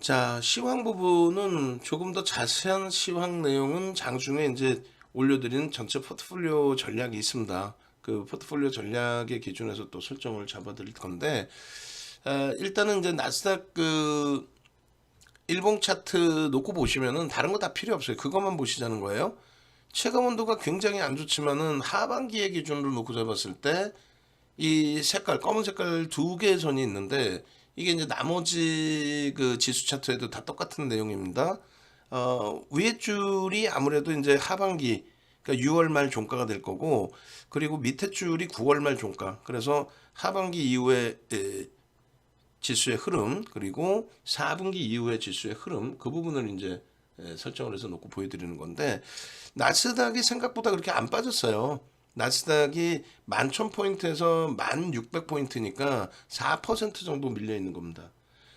자, 시황 부분은 조금 더 자세한 시황 내용은 장중에 이제 올려드린 전체 포트폴리오 전략이 있습니다. 그 포트폴리오 전략의 기준에서 또 설정을 잡아드릴 건데, 일단은 이제 나스닥 일봉 차트 놓고 보시면은 다른 거 다 필요 없어요. 그것만 보시자는 거예요. 체감 온도가 굉장히 안 좋지만은 하반기의 기준으로 놓고 잡았을 때 이 색깔 검은 색깔 두 개의 선이 있는데 이게 이제 나머지 그 지수 차트에도 다 똑같은 내용입니다. 위에 줄이 아무래도 이제 하반기 그러니까 6월 말 종가가 될 거고 그리고 밑에 줄이 9월 말 종가. 그래서 하반기 이후에 지수의 흐름 그리고 4분기 이후의 지수의 흐름 그 부분을 이제 설정을 해서 놓고 보여드리는 건데 나스닥이 생각보다 그렇게 안 빠졌어요. 나스닥이 11,000포인트에서 1,600포인트니까 4% 정도 밀려 있는 겁니다.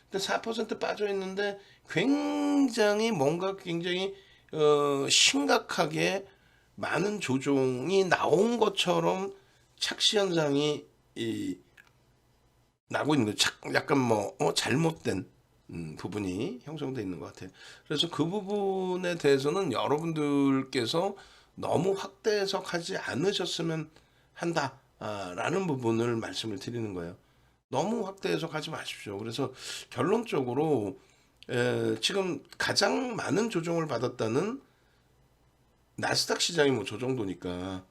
근데 4% 빠져 있는데 굉장히 뭔가 굉장히 심각하게 많은 조종이 나온 것처럼 착시 현상이 나고 있는 거예요. 약간 뭐 잘못된 부분이 형성되어 있는 것 같아요. 그래서 그 부분에 대해서는 여러분들께서 너무 확대 해석하지 않으셨으면 한다라는 부분을 말씀을 드리는 거예요. 너무 확대 해석하지 마십시오. 그래서 결론적으로 지금 가장 많은 조정을 받았다는 나스닥 시장이 뭐 저 정도니까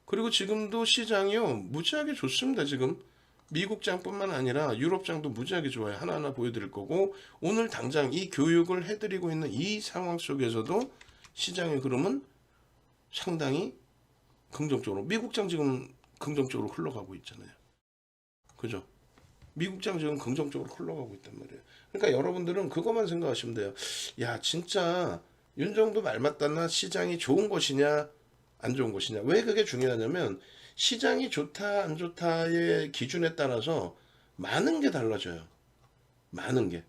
그리고 지금도 시장이요 무지하게 좋습니다. 지금 미국장뿐만 아니라 유럽장도 무지하게 좋아요. 하나하나 보여드릴 거고 오늘 당장 이 교육을 해드리고 있는 이 상황 속에서도 시장의 흐름은 상당히 긍정적으로 미국장 지금 긍정적으로 흘러가고 있잖아요. 그죠? 미국장 지금 긍정적으로 흘러가고 있단 말이에요. 그러니까 여러분들은 그것만 생각하시면 돼요. 야 진짜 윤정도 말 맞다나 시장이 좋은 것이냐 안 좋은 것이냐. 왜 그게 중요하냐면 시장이 좋다 안 좋다의 기준에 따라서 많은 게 달라져요. 많은 게.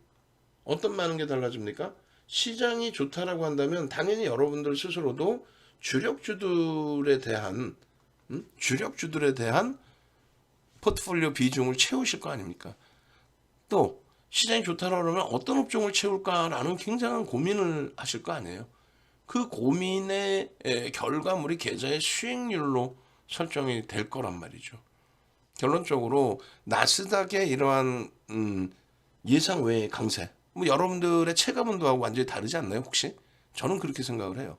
어떤 많은 게 달라집니까? 시장이 좋다라고 한다면 당연히 여러분들 스스로도 주력주들에 대한 주력주들에 대한 포트폴리오 비중을 채우실 거 아닙니까? 또 시장이 좋다라고 하면 어떤 업종을 채울까라는 굉장한 고민을 하실 거 아니에요. 그 고민의 결과물이 계좌의 수익률로 설정이 될 거란 말이죠. 결론적으로 나스닥의 이러한 예상 외의 강세, 뭐 여러분들의 체감온도하고 완전히 다르지 않나요? 혹시? 저는 그렇게 생각을 해요.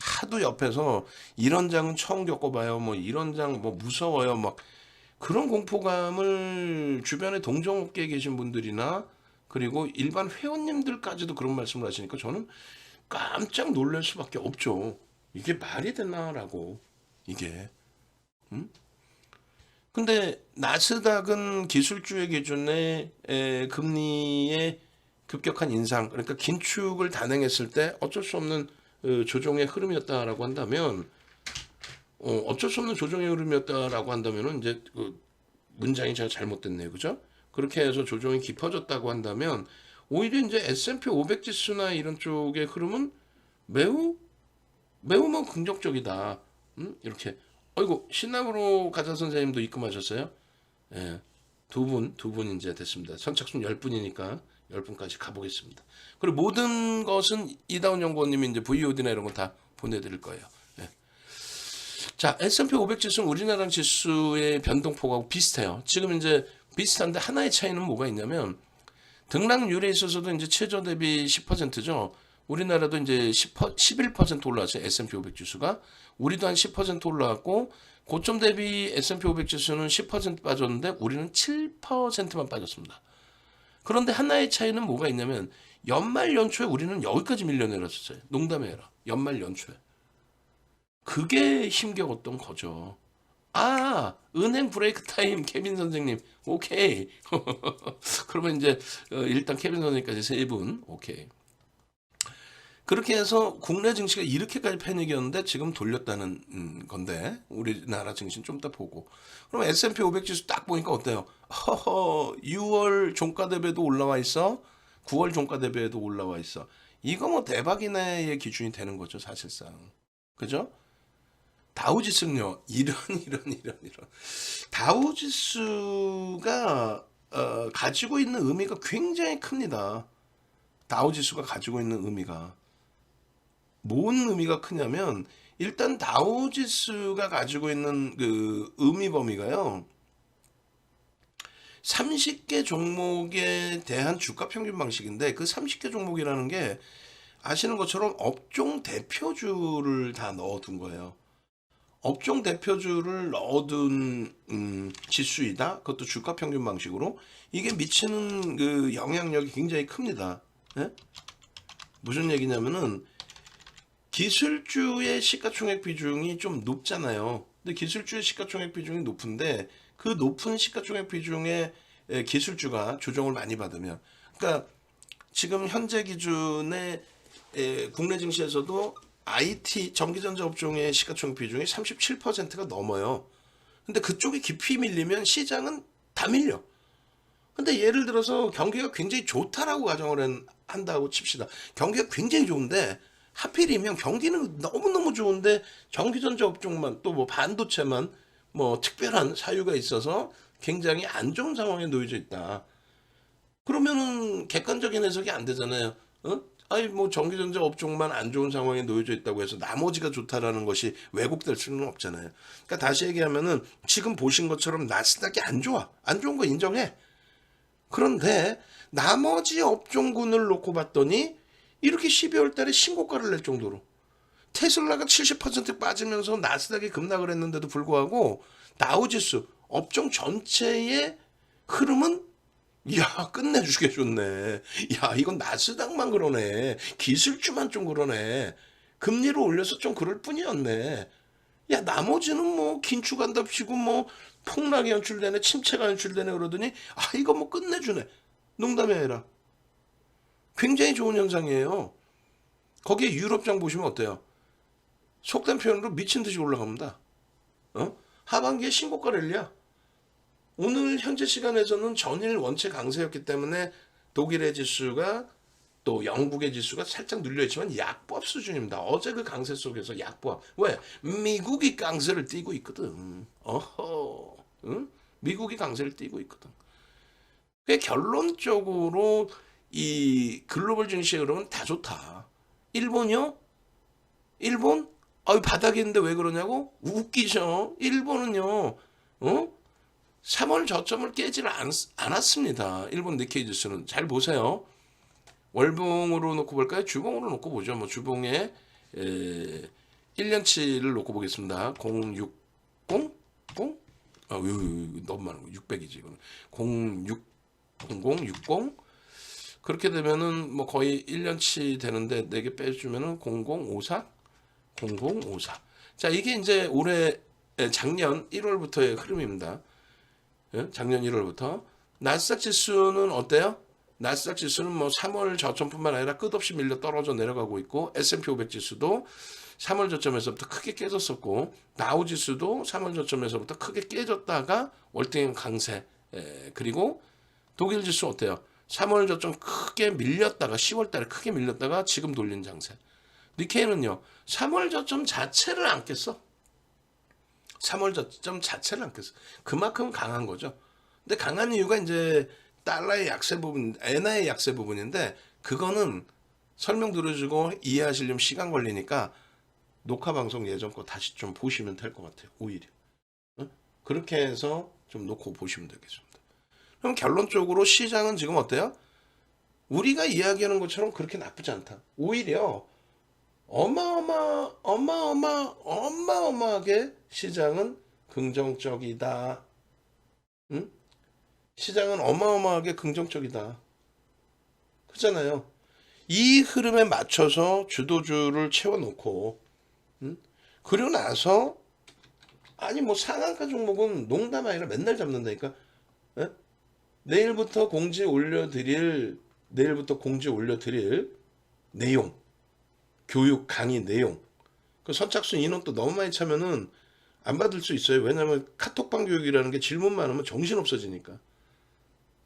하도 옆에서 이런 장은 처음 겪어봐요. 뭐 이런 장 뭐 무서워요. 막 그런 공포감을 주변에 동종업계에 계신 분들이나 그리고 일반 회원님들까지도 그런 말씀을 하시니까 저는 깜짝 놀랄 수밖에 없죠. 이게 말이 되나라고 이게. 근데 나스닥은 기술주의 기준에 금리의 급격한 인상, 그러니까 긴축을 단행했을 때 어쩔 수 없는 조정의 흐름이었다라고 한다면, 어쩔 수 없는 조정의 흐름이었다라고 한다면은 이제 그 문장이 제가 잘못됐네요, 그죠? 그렇게 해서 조정이 깊어졌다고 한다면 오히려 이제 S&P 500 지수나 이런 쪽의 흐름은 매우 매우 뭐 긍정적이다. 이렇게. 어이구 신남으로 가자 선생님도 입금하셨어요? 예. 두 분 이제 됐습니다. 선착순 10분이니까 10분까지 가보겠습니다. 그리고 모든 것은 이다운 연구원님이 이제 VOD나 이런 거 다 보내드릴 거예요. 예. 자, S&P 500 지수는 우리나라 지수의 변동폭하고 비슷해요. 지금 이제 비슷한데 하나의 차이는 뭐가 있냐면 등락률에 있어서도 이제 최저 대비 10%죠. 우리나라도 이제 11% 올라왔어요. S&P 500 지수가. 우리도 한 10% 올라왔고 고점 대비 S&P 500 지수는 10% 빠졌는데 우리는 7%만 빠졌습니다. 그런데 하나의 차이는 뭐가 있냐면 연말 연초에 우리는 여기까지 밀려내렸었어요. 농담이 아니라 연말 연초에. 그게 힘겨웠던 거죠. 아, 은행 브레이크 타임 케빈 선생님. 오케이. 그러면 이제 일단 케빈 선생님까지 세 분. 오케이. 그렇게 해서 국내 증시가 이렇게까지 패닉이었는데 지금 돌렸다는 건데 우리나라 증시는 좀 이따 보고 그럼 S&P 500 지수 딱 보니까 어때요? 허허 6월 종가 대비도 올라와 있어 9월 종가 대비도 올라와 있어 이거 뭐 대박이네의 기준이 되는 거죠 사실상 그죠? 다우지수는요 이런 다우지수가 가지고 있는 의미가 굉장히 큽니다. 다우지수가 가지고 있는 의미가 뭔 의미가 크냐면 일단 다우지수가 가지고 있는 그 의미 범위가요. 30개 종목에 대한 주가 평균 방식인데 그 30개 종목이라는 게 아시는 것처럼 업종 대표주를 다 넣어둔 거예요. 업종 대표주를 넣어둔 지수이다. 그것도 주가 평균 방식으로 이게 미치는 그 영향력이 굉장히 큽니다. 예? 무슨 얘기냐면은 기술주의 시가총액 비중이 좀 높잖아요. 근데 기술주의 시가총액 비중이 높은데 그 높은 시가총액 비중의 기술주가 조정을 많이 받으면, 그러니까 지금 현재 기준에 국내 증시에서도 IT 전기전자 업종의 시가총액 비중이 37%가 넘어요. 근데 그쪽이 깊이 밀리면 시장은 다 밀려. 근데 예를 들어서 경기가 굉장히 좋다라고 가정을 한다고 칩시다. 경기가 굉장히 좋은데 하필이면 경기는 너무너무 좋은데 전기전자 업종만 또 뭐 반도체만 뭐 특별한 사유가 있어서 굉장히 안 좋은 상황에 놓여져 있다. 그러면은 객관적인 해석이 안 되잖아요. 어? 아니 뭐 전기전자 업종만 안 좋은 상황에 놓여져 있다고 해서 나머지가 좋다라는 것이 왜곡될 수는 없잖아요. 그러니까 다시 얘기하면은 지금 보신 것처럼 나스닥이 안 좋아. 안 좋은 거 인정해. 그런데 나머지 업종군을 놓고 봤더니 이렇게 12월 달에 신고가를 낼 정도로 테슬라가 70% 빠지면서 나스닥이 급락을 했는데도 불구하고 다우지수 업종 전체의 흐름은 야 끝내주게 좋네. 야 이건 나스닥만 그러네. 기술주만 좀 그러네. 금리를 올려서 좀 그럴 뿐이었네. 야 나머지는 뭐 긴축한답시고 뭐 폭락이 연출되네, 침체가 연출되네 그러더니 아 이거 뭐 끝내주네. 농담이 아니라 굉장히 좋은 현상이에요. 거기에 유럽장 보시면 어때요? 속된 표현으로 미친 듯이 올라갑니다. 어? 하반기에 신고가 랠리야. 오늘 현재 시간에서는 전일 원체 강세였기 때문에 독일의 지수가 또 영국의 지수가 살짝 눌려있지만 약보합 수준입니다. 어제 그 강세 속에서 약보합. 왜? 미국이 강세를 띠고 있거든. 어허. 응? 미국이 강세를 띠고 있거든. 그 결론적으로 이 글로벌 증시의 흐름은 다 좋다. 일본이요? 일본? 아유 바닥에 있는데 왜 그러냐고? 웃기죠. 일본은요. 어? 3월 저점을 깨지를 않았습니다. 일본 니케이 지수는. 잘 보세요. 월봉으로 놓고 볼까요? 주봉으로 놓고 보죠. 뭐 주봉에 1년치를 놓고 보겠습니다. 060? 0? 아, 너무 많은 거. 600이지. 이거는. 060060 그렇게 되면은 뭐 거의 1년치 되는데 4개 빼주면은 0054? 0054. 자, 이게 이제 올해 작년 1월부터의 흐름입니다. 예? 작년 1월부터. 나스닥 지수는 어때요? 나스닥 지수는 뭐 3월 저점뿐만 아니라 끝없이 밀려 떨어져 내려가고 있고 S&P 500 지수도 3월 저점에서부터 크게 깨졌었고 다우 지수도 3월 저점에서부터 크게 깨졌다가 월등한 강세. 그리고 독일 지수 어때요? 3월 저점 크게 밀렸다가 10월 달에 크게 밀렸다가 지금 돌린 장세. 니케이는요. 3월 저점 자체를 안 깼어. 3월 저점 자체를 안 깼어. 그만큼 강한 거죠. 근데 강한 이유가 이제 달러의 약세 부분, 엔화의 약세 부분인데 그거는 설명 들어주고 이해하시려면 시간 걸리니까 녹화 방송 예전 거 다시 좀 보시면 될 것 같아요. 오히려. 응? 그렇게 해서 좀 놓고 보시면 되겠습니다. 그럼 결론적으로 시장은 지금 어때요? 우리가 이야기하는 것처럼 그렇게 나쁘지 않다. 오히려 어마어마하게 시장은 긍정적이다. 응? 시장은 어마어마하게 긍정적이다. 그렇잖아요. 이 흐름에 맞춰서 주도주를 채워놓고, 응? 그리고 나서 아니 뭐 상한가 종목은 농담 아니라 맨날 잡는다니까. 예? 내일부터 공지 올려드릴 내용, 교육 강의 내용. 그 선착순 인원도 너무 많이 차면은 안 받을 수 있어요. 왜냐면 카톡방 교육이라는 게 질문만 하면 정신 없어지니까.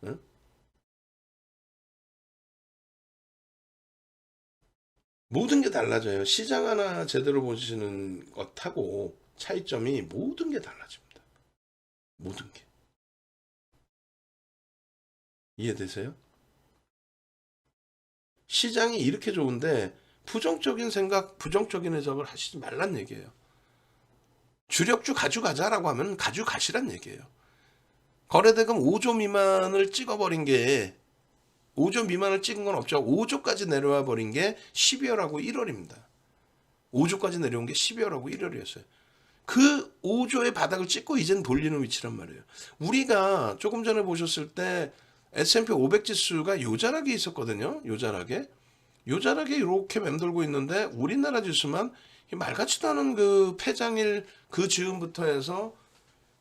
예? 모든 게 달라져요. 시장 하나 제대로 보시는 것하고 차이점이 모든 게 달라집니다. 모든 게. 이해되세요? 시장이 이렇게 좋은데 부정적인 생각, 부정적인 해석을 하시지 말란 얘기예요. 주력주 가져가자라고 하면 가져가시란 얘기예요. 거래대금 5조 미만을 찍어버린 게 5조 미만을 찍은 건 없죠. 5조까지 내려와 버린 게 12월하고 1월입니다. 5조까지 내려온 게 12월하고 1월이었어요. 그 5조의 바닥을 찍고 이젠 돌리는 위치란 말이에요. 우리가 조금 전에 보셨을 때 S&P 500 지수가 요자락에 있었거든요. 요자락에 이렇게 맴돌고 있는데 우리나라 지수만 말같지도 않은 그 폐장일 그 즈음부터 해서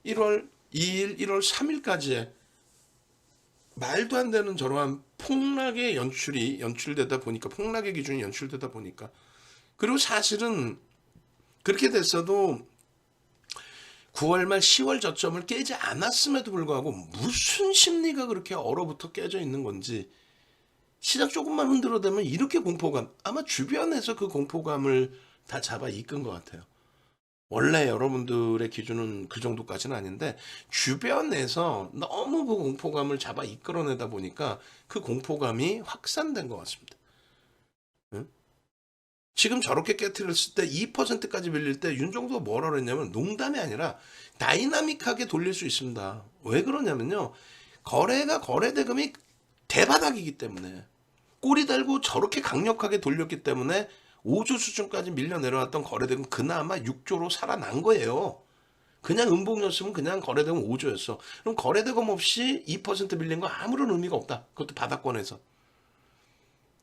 1월 2일, 1월 3일까지의 말도 안 되는 저러한 폭락의 연출되다 보니까, 폭락의 기준이 연출되다 보니까, 그리고 사실은 그렇게 됐어도 9월 말 10월 저점을 깨지 않았음에도 불구하고 무슨 심리가 그렇게 얼어붙어 깨져 있는 건지, 시장 조금만 흔들어대면 이렇게 공포감, 아마 주변에서 그 공포감을 다 잡아 이끈 것 같아요. 원래 여러분들의 기준은 그 정도까지는 아닌데 주변에서 너무 그 공포감을 잡아 이끌어내다 보니까 그 공포감이 확산된 것 같습니다. 응? 지금 저렇게 깨트렸을 때 2%까지 밀릴 때 윤정수가 뭐라 그랬냐면 농담이 아니라 다이나믹하게 돌릴 수 있습니다. 왜 그러냐면요. 거래대금이 대바닥이기 때문에 꼬리 달고 저렇게 강력하게 돌렸기 때문에 5조 수준까지 밀려 내려왔던 거래대금 그나마 6조로 살아난 거예요. 그냥 음봉이었으면 그냥 거래대금 5조였어. 그럼 거래대금 없이 2% 밀린 거 아무런 의미가 없다. 그것도 바닥권에서.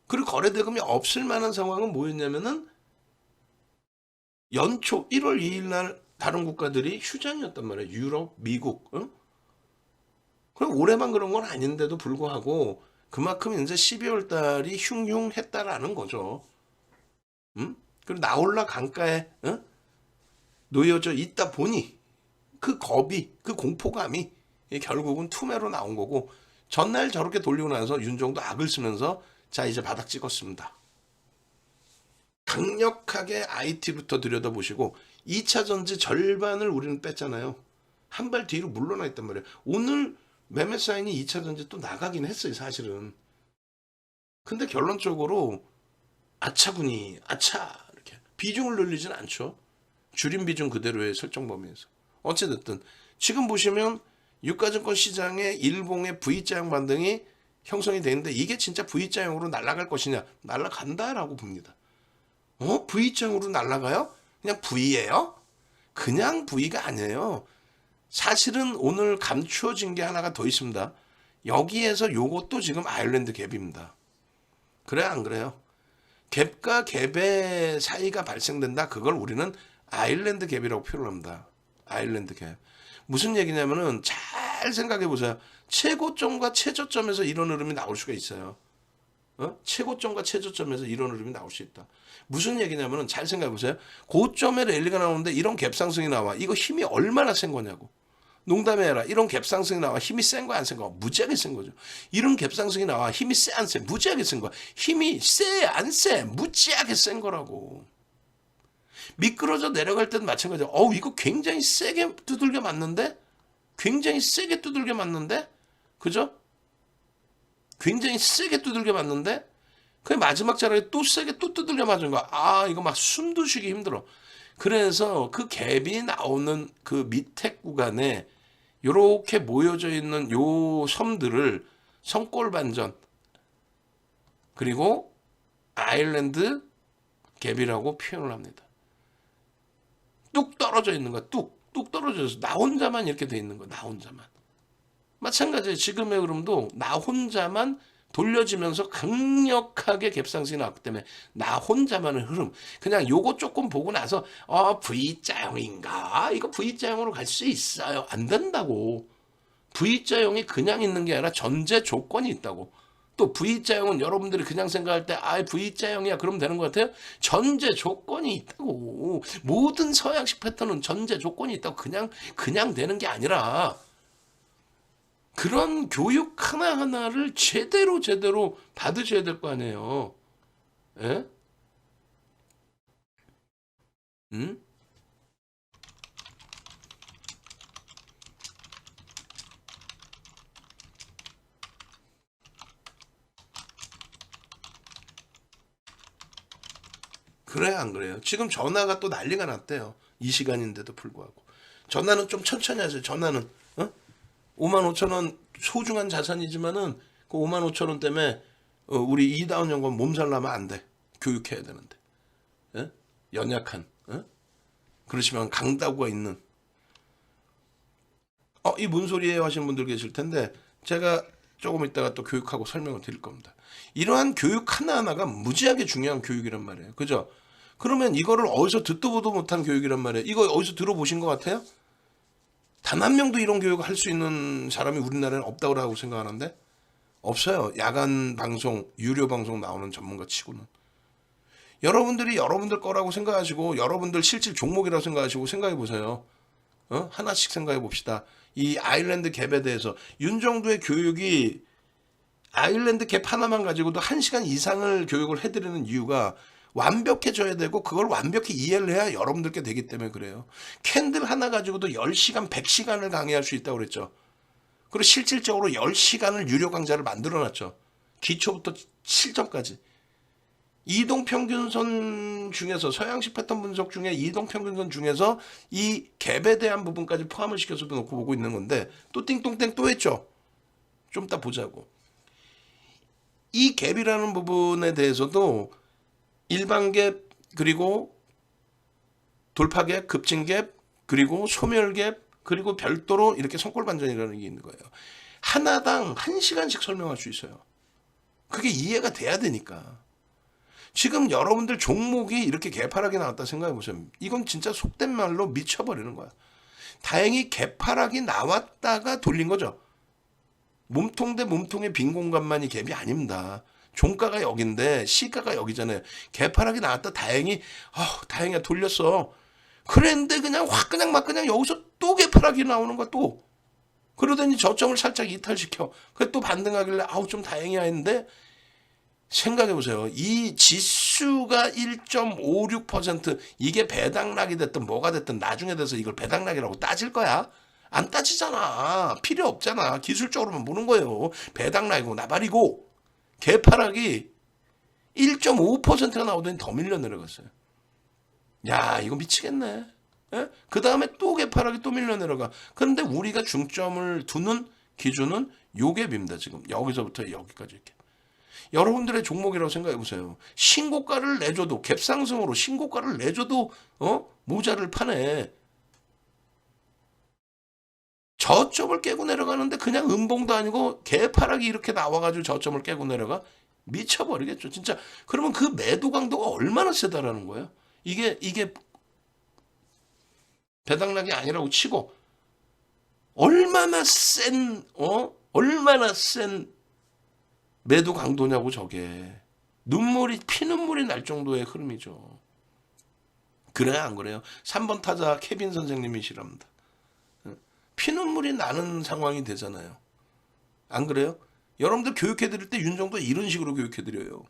그리고 거래대금이 없을 만한 상황은 뭐였냐면은 연초 1월 2일 날 다른 국가들이 휴장이었단 말이에요. 유럽, 미국. 응? 그럼 올해만 그런 건 아닌데도 불구하고 그만큼 이제 12월 달이 흉흉했다라는 거죠. 응? 그리고 나홀라 강가에 놓여져 있다 보니 그 겁이, 그 공포감이 결국은 투매로 나온 거고, 전날 저렇게 돌리고 나서 윤종도 악을 쓰면서 자 이제 바닥 찍었습니다. 강력하게 IT부터 들여다보시고 2차 전지 절반을 우리는 뺐잖아요. 한 발 뒤로 물러나 있단 말이에요. 오늘 매매 사인이 2차 전지 또 나가긴 했어요, 사실은. 근데 결론적으로 아차군이 아차 이렇게 비중을 늘리진 않죠. 줄임 비중 그대로의 설정 범위에서. 어찌됐든 지금 보시면 유가증권 시장의 일봉의 V자형 반등이 형성이 되는데 이게 진짜 V자형으로 날아갈 것이냐? 날아간다라고 봅니다. V자형으로 날아가요? 그냥 V예요? 그냥 V가 아니에요. 사실은 오늘 감추어진 게 하나가 더 있습니다. 여기에서 요것도 지금 아일랜드 갭입니다. 그래 안 그래요? 갭과 갭의 사이가 발생된다. 그걸 우리는 아일랜드 갭이라고 표현을 합니다. 아일랜드 갭. 무슨 얘기냐면은 잘 생각해 보세요. 최고점과 최저점에서 이런 흐름이 나올 수가 있어요. 최고점과 최저점에서 이런 흐름이 나올 수 있다. 무슨 얘기냐면은 잘 생각해 보세요. 고점에 랠리가 나오는데 이런 갭 상승이 나와. 이거 힘이 얼마나 센 거냐고. 농담이 아니라 이런 갭 상승이 나와. 힘이 센 거야 안 센 거야? 무지하게 센 거죠. 이런 갭 상승이 나와. 힘이 세 안 세? 무지하게 센 거야. 힘이 세 안 세? 무지하게 센 거라고. 미끄러져 내려갈 때도 마찬가지야. 이거 굉장히 세게 두들겨 맞는데? 굉장히 세게 두들겨 맞는데? 그죠? 굉장히 세게 두들겨 맞는데? 그 마지막 자락에 또 세게 또 두들겨 맞은 거야. 이거 막 숨도 쉬기 힘들어. 그래서 그 갭이 나오는 그 밑에 구간에 요렇게 모여져 있는 요 섬들을 성골 반전 그리고 아일랜드 갭이라고 표현을 합니다. 뚝 떨어져 있는 거야. 뚝 떨어져서 나 혼자만 이렇게 돼 있는 거야. 나 혼자만. 마찬가지예요. 지금의 흐름도 나 혼자만 돌려지면서 강력하게 갭상승이 나왔기 때문에 나 혼자만의 흐름. 그냥 요거 조금 보고 나서 V자형인가? 이거 V자형으로 갈 수 있어요. 안 된다고. V자형이 그냥 있는 게 아니라 전제 조건이 있다고. 또 V자형은 여러분들이 그냥 생각할 때 V자형이야 그러면 되는 것 같아요? 전제 조건이 있다고. 모든 서양식 패턴은 전제 조건이 있다고 그냥 되는 게 아니라 그런 교육 하나하나를 제대로 받으셔야 될 거 아니에요. 예? 응? 그래요, 안 그래요? 지금 전화가 또 난리가 났대요. 이 시간인데도 불구하고. 전화는 좀 천천히 하세요. 전화는 5만 5천 원 소중한 자산이지만은 그 5만 5천 원 때문에 우리 이다운 연구원 몸살 나면 안 돼. 교육해야 되는데. 예? 연약한 그러시면 강다구가 있는 이 뭔 소리예요 하시는 분들 계실 텐데 제가 조금 이따가 또 교육하고 설명을 드릴 겁니다. 이러한 교육 하나하나가 무지하게 중요한 교육이란 말이에요. 그죠? 그러면 이거를 어디서 듣도 보도 못한 교육이란 말이에요. 이거 어디서 들어보신 것 같아요? 단 한 명도 이런 교육을 할 수 있는 사람이 우리나라에 없다고 생각하는데 없어요. 야간 방송, 유료 방송 나오는 전문가 치고는. 여러분들이 여러분들 거라고 생각하시고 여러분들 실질 종목이라고 생각하시고 생각해 보세요. 하나씩 생각해 봅시다. 이 아일랜드 갭에 대해서 윤정두의 교육이 아일랜드 갭 하나만 가지고도 1시간 이상을 교육을 해드리는 이유가 완벽해져야 되고 그걸 완벽히 이해를 해야 여러분들께 되기 때문에 그래요. 캔들 하나 가지고도 10시간, 100시간을 강의할 수 있다고 그랬죠. 그리고 실질적으로 10시간을 유료 강좌를 만들어놨죠. 기초부터 실전까지. 이동평균선 중에서 서양식 패턴 분석 중에 이동평균선 중에서 이 갭에 대한 부분까지 포함을 시켜서 놓고 보고 있는 건데 또 띵똥땡 또 했죠. 좀 이따 보자고. 이 갭이라는 부분에 대해서도 일반 갭 그리고 돌파 갭, 급진 갭 그리고 소멸 갭 그리고 별도로 이렇게 성골 반전이라는 게 있는 거예요. 하나당 1시간씩 설명할 수 있어요. 그게 이해가 돼야 되니까. 지금 여러분들 종목이 이렇게 개파락이 나왔다 생각해 보세요. 이건 진짜 속된 말로 미쳐버리는 거야. 다행히 개파락이 나왔다가 돌린 거죠. 몸통 대 몸통의 빈 공간만이 갭이 아닙니다. 종가가 여긴데 시가가 여기잖아요. 개파락이 나왔다 다행히 다행이야 돌렸어. 그랬는데 그냥 확 그냥 막 그냥 여기서 또 개파락이 나오는 거야 또. 그러더니 저점을 살짝 이탈시켜. 그래 또 반등하길래 좀 다행이야 했는데 생각해 보세요. 이 지수가 1.56% 이게 배당락이 됐든 뭐가 됐든 나중에 돼서 이걸 배당락이라고 따질 거야? 안 따지잖아. 필요 없잖아. 기술적으로만 보는 거예요. 배당락이고 나발이고 개파락이 1.5%가 나오더니 더 밀려 내려갔어요. 야 이거 미치겠네. 그 다음에 또 개파락이 또 밀려 내려가. 그런데 우리가 중점을 두는 기준은 요 갭입니다. 지금 여기서부터 여기까지 이렇게. 여러분들의 종목이라고 생각해 보세요. 신고가를 내줘도 갭상승으로 신고가를 내줘도 모자를 파네. 저점을 깨고 내려가는데 그냥 음봉도 아니고 개파락이 이렇게 나와가지고 저점을 깨고 내려가 미쳐버리겠죠. 진짜 그러면 그 매도 강도가 얼마나 세다라는 거예요. 이게 배당락이 아니라고 치고 얼마나 센 매도 강도냐고 저게. 피눈물이 날 정도의 흐름이죠. 그래야 안 그래요? 3번 타자 케빈 선생님이시랍니다. 피눈물이 나는 상황이 되잖아요. 안 그래요? 여러분들 교육해드릴 때 윤정도 이런 식으로 교육해드려요.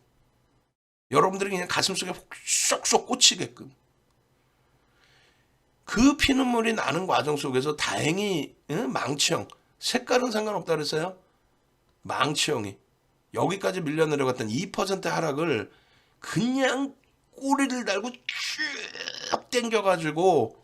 여러분들이 그냥 가슴속에 쏙쏙 꽂히게끔. 그 피눈물이 나는 과정 속에서 다행히 망치형, 색깔은 상관없다 그랬어요? 망치형이 여기까지 밀려 내려갔던 2% 하락을 그냥 꼬리를 달고 쭉 당겨가지고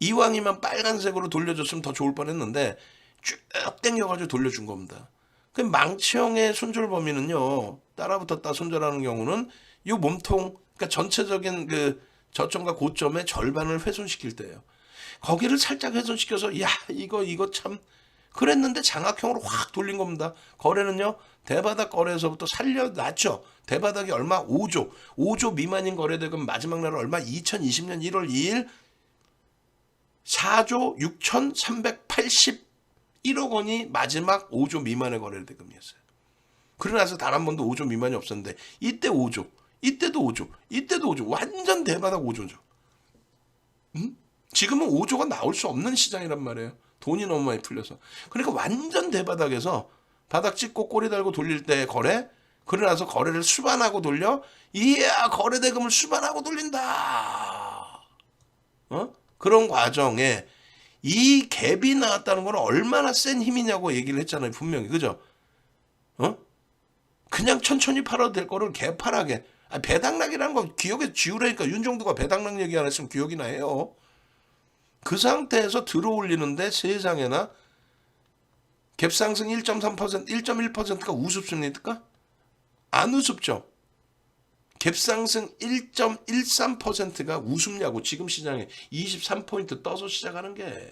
이왕이면 빨간색으로 돌려줬으면 더 좋을 뻔했는데 쭉 당겨가지고 돌려준 겁니다. 그 망치형의 손절 범위는요. 따라붙었다 손절하는 경우는 이 몸통 그러니까 전체적인 그 저점과 고점의 절반을 훼손시킬 때예요. 거기를 살짝 훼손시켜서 야 이거 참 그랬는데 장악형으로 확 돌린 겁니다. 거래는요. 대바닥 거래에서부터 살려놨죠. 대바닥이 얼마? 5조 미만인 거래대금 마지막 날은 얼마? 2020년 1월 2일 4조 6,381억 원이 마지막 5조 미만의 거래대금이었어요. 그러고 나서 단 한 번도 5조 미만이 없었는데 이때 5조, 이때도 5조, 이때도 5조. 완전 대바닥 5조죠. 지금은 5조가 나올 수 없는 시장이란 말이에요. 돈이 너무 많이 풀려서. 그러니까 완전 대바닥에서 바닥 찍고 꼬리 달고 돌릴 때 거래, 그러고 나서 거래를 수반하고 돌려, 이야 거래대금을 수반하고 돌린다. 그런 과정에 이 갭이 나왔다는 건 얼마나 센 힘이냐고 얘기를 했잖아요. 분명히. 그죠? 그냥 천천히 팔아도 될 거를 개파락에 배당락이라는 거 기억에 지우라니까. 윤종도가 배당락 얘기 안 했으면 기억이나 해요. 그 상태에서 들어올리는데 세상에나 갭상승 1.3%, 1.1%가 우습습니까? 안 우습죠. 갭상승 1.13%가 우습냐고. 지금 시장에 23포인트 떠서 시작하는 게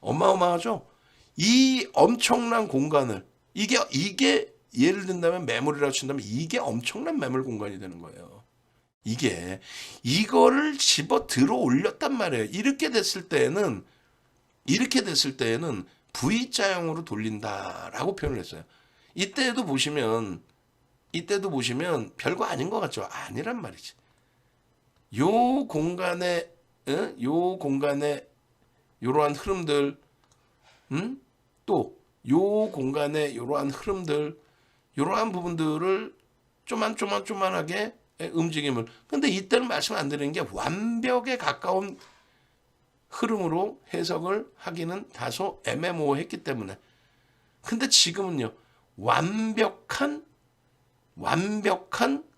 어마어마하죠. 이 엄청난 공간을 이게 예를 든다면 매물이라고 친다면 이게 엄청난 매물 공간이 되는 거예요. 이거를 집어 들어 올렸단 말이에요. 이렇게 됐을 때에는 V자형으로 돌린다라고 표현을 했어요. 이때도 보시면 별거 아닌 것 같죠? 아니란 말이지. 요 공간에 이러한 흐름들, 또 요 공간에 이러한 흐름들, 이러한 부분들을 쪼만하게 움직임을. 근데 이때는 말씀 안 드리는 게 완벽에 가까운 흐름으로 해석을 하기는 다소 애매모호했기 때문에. 근데 지금은요, 완벽한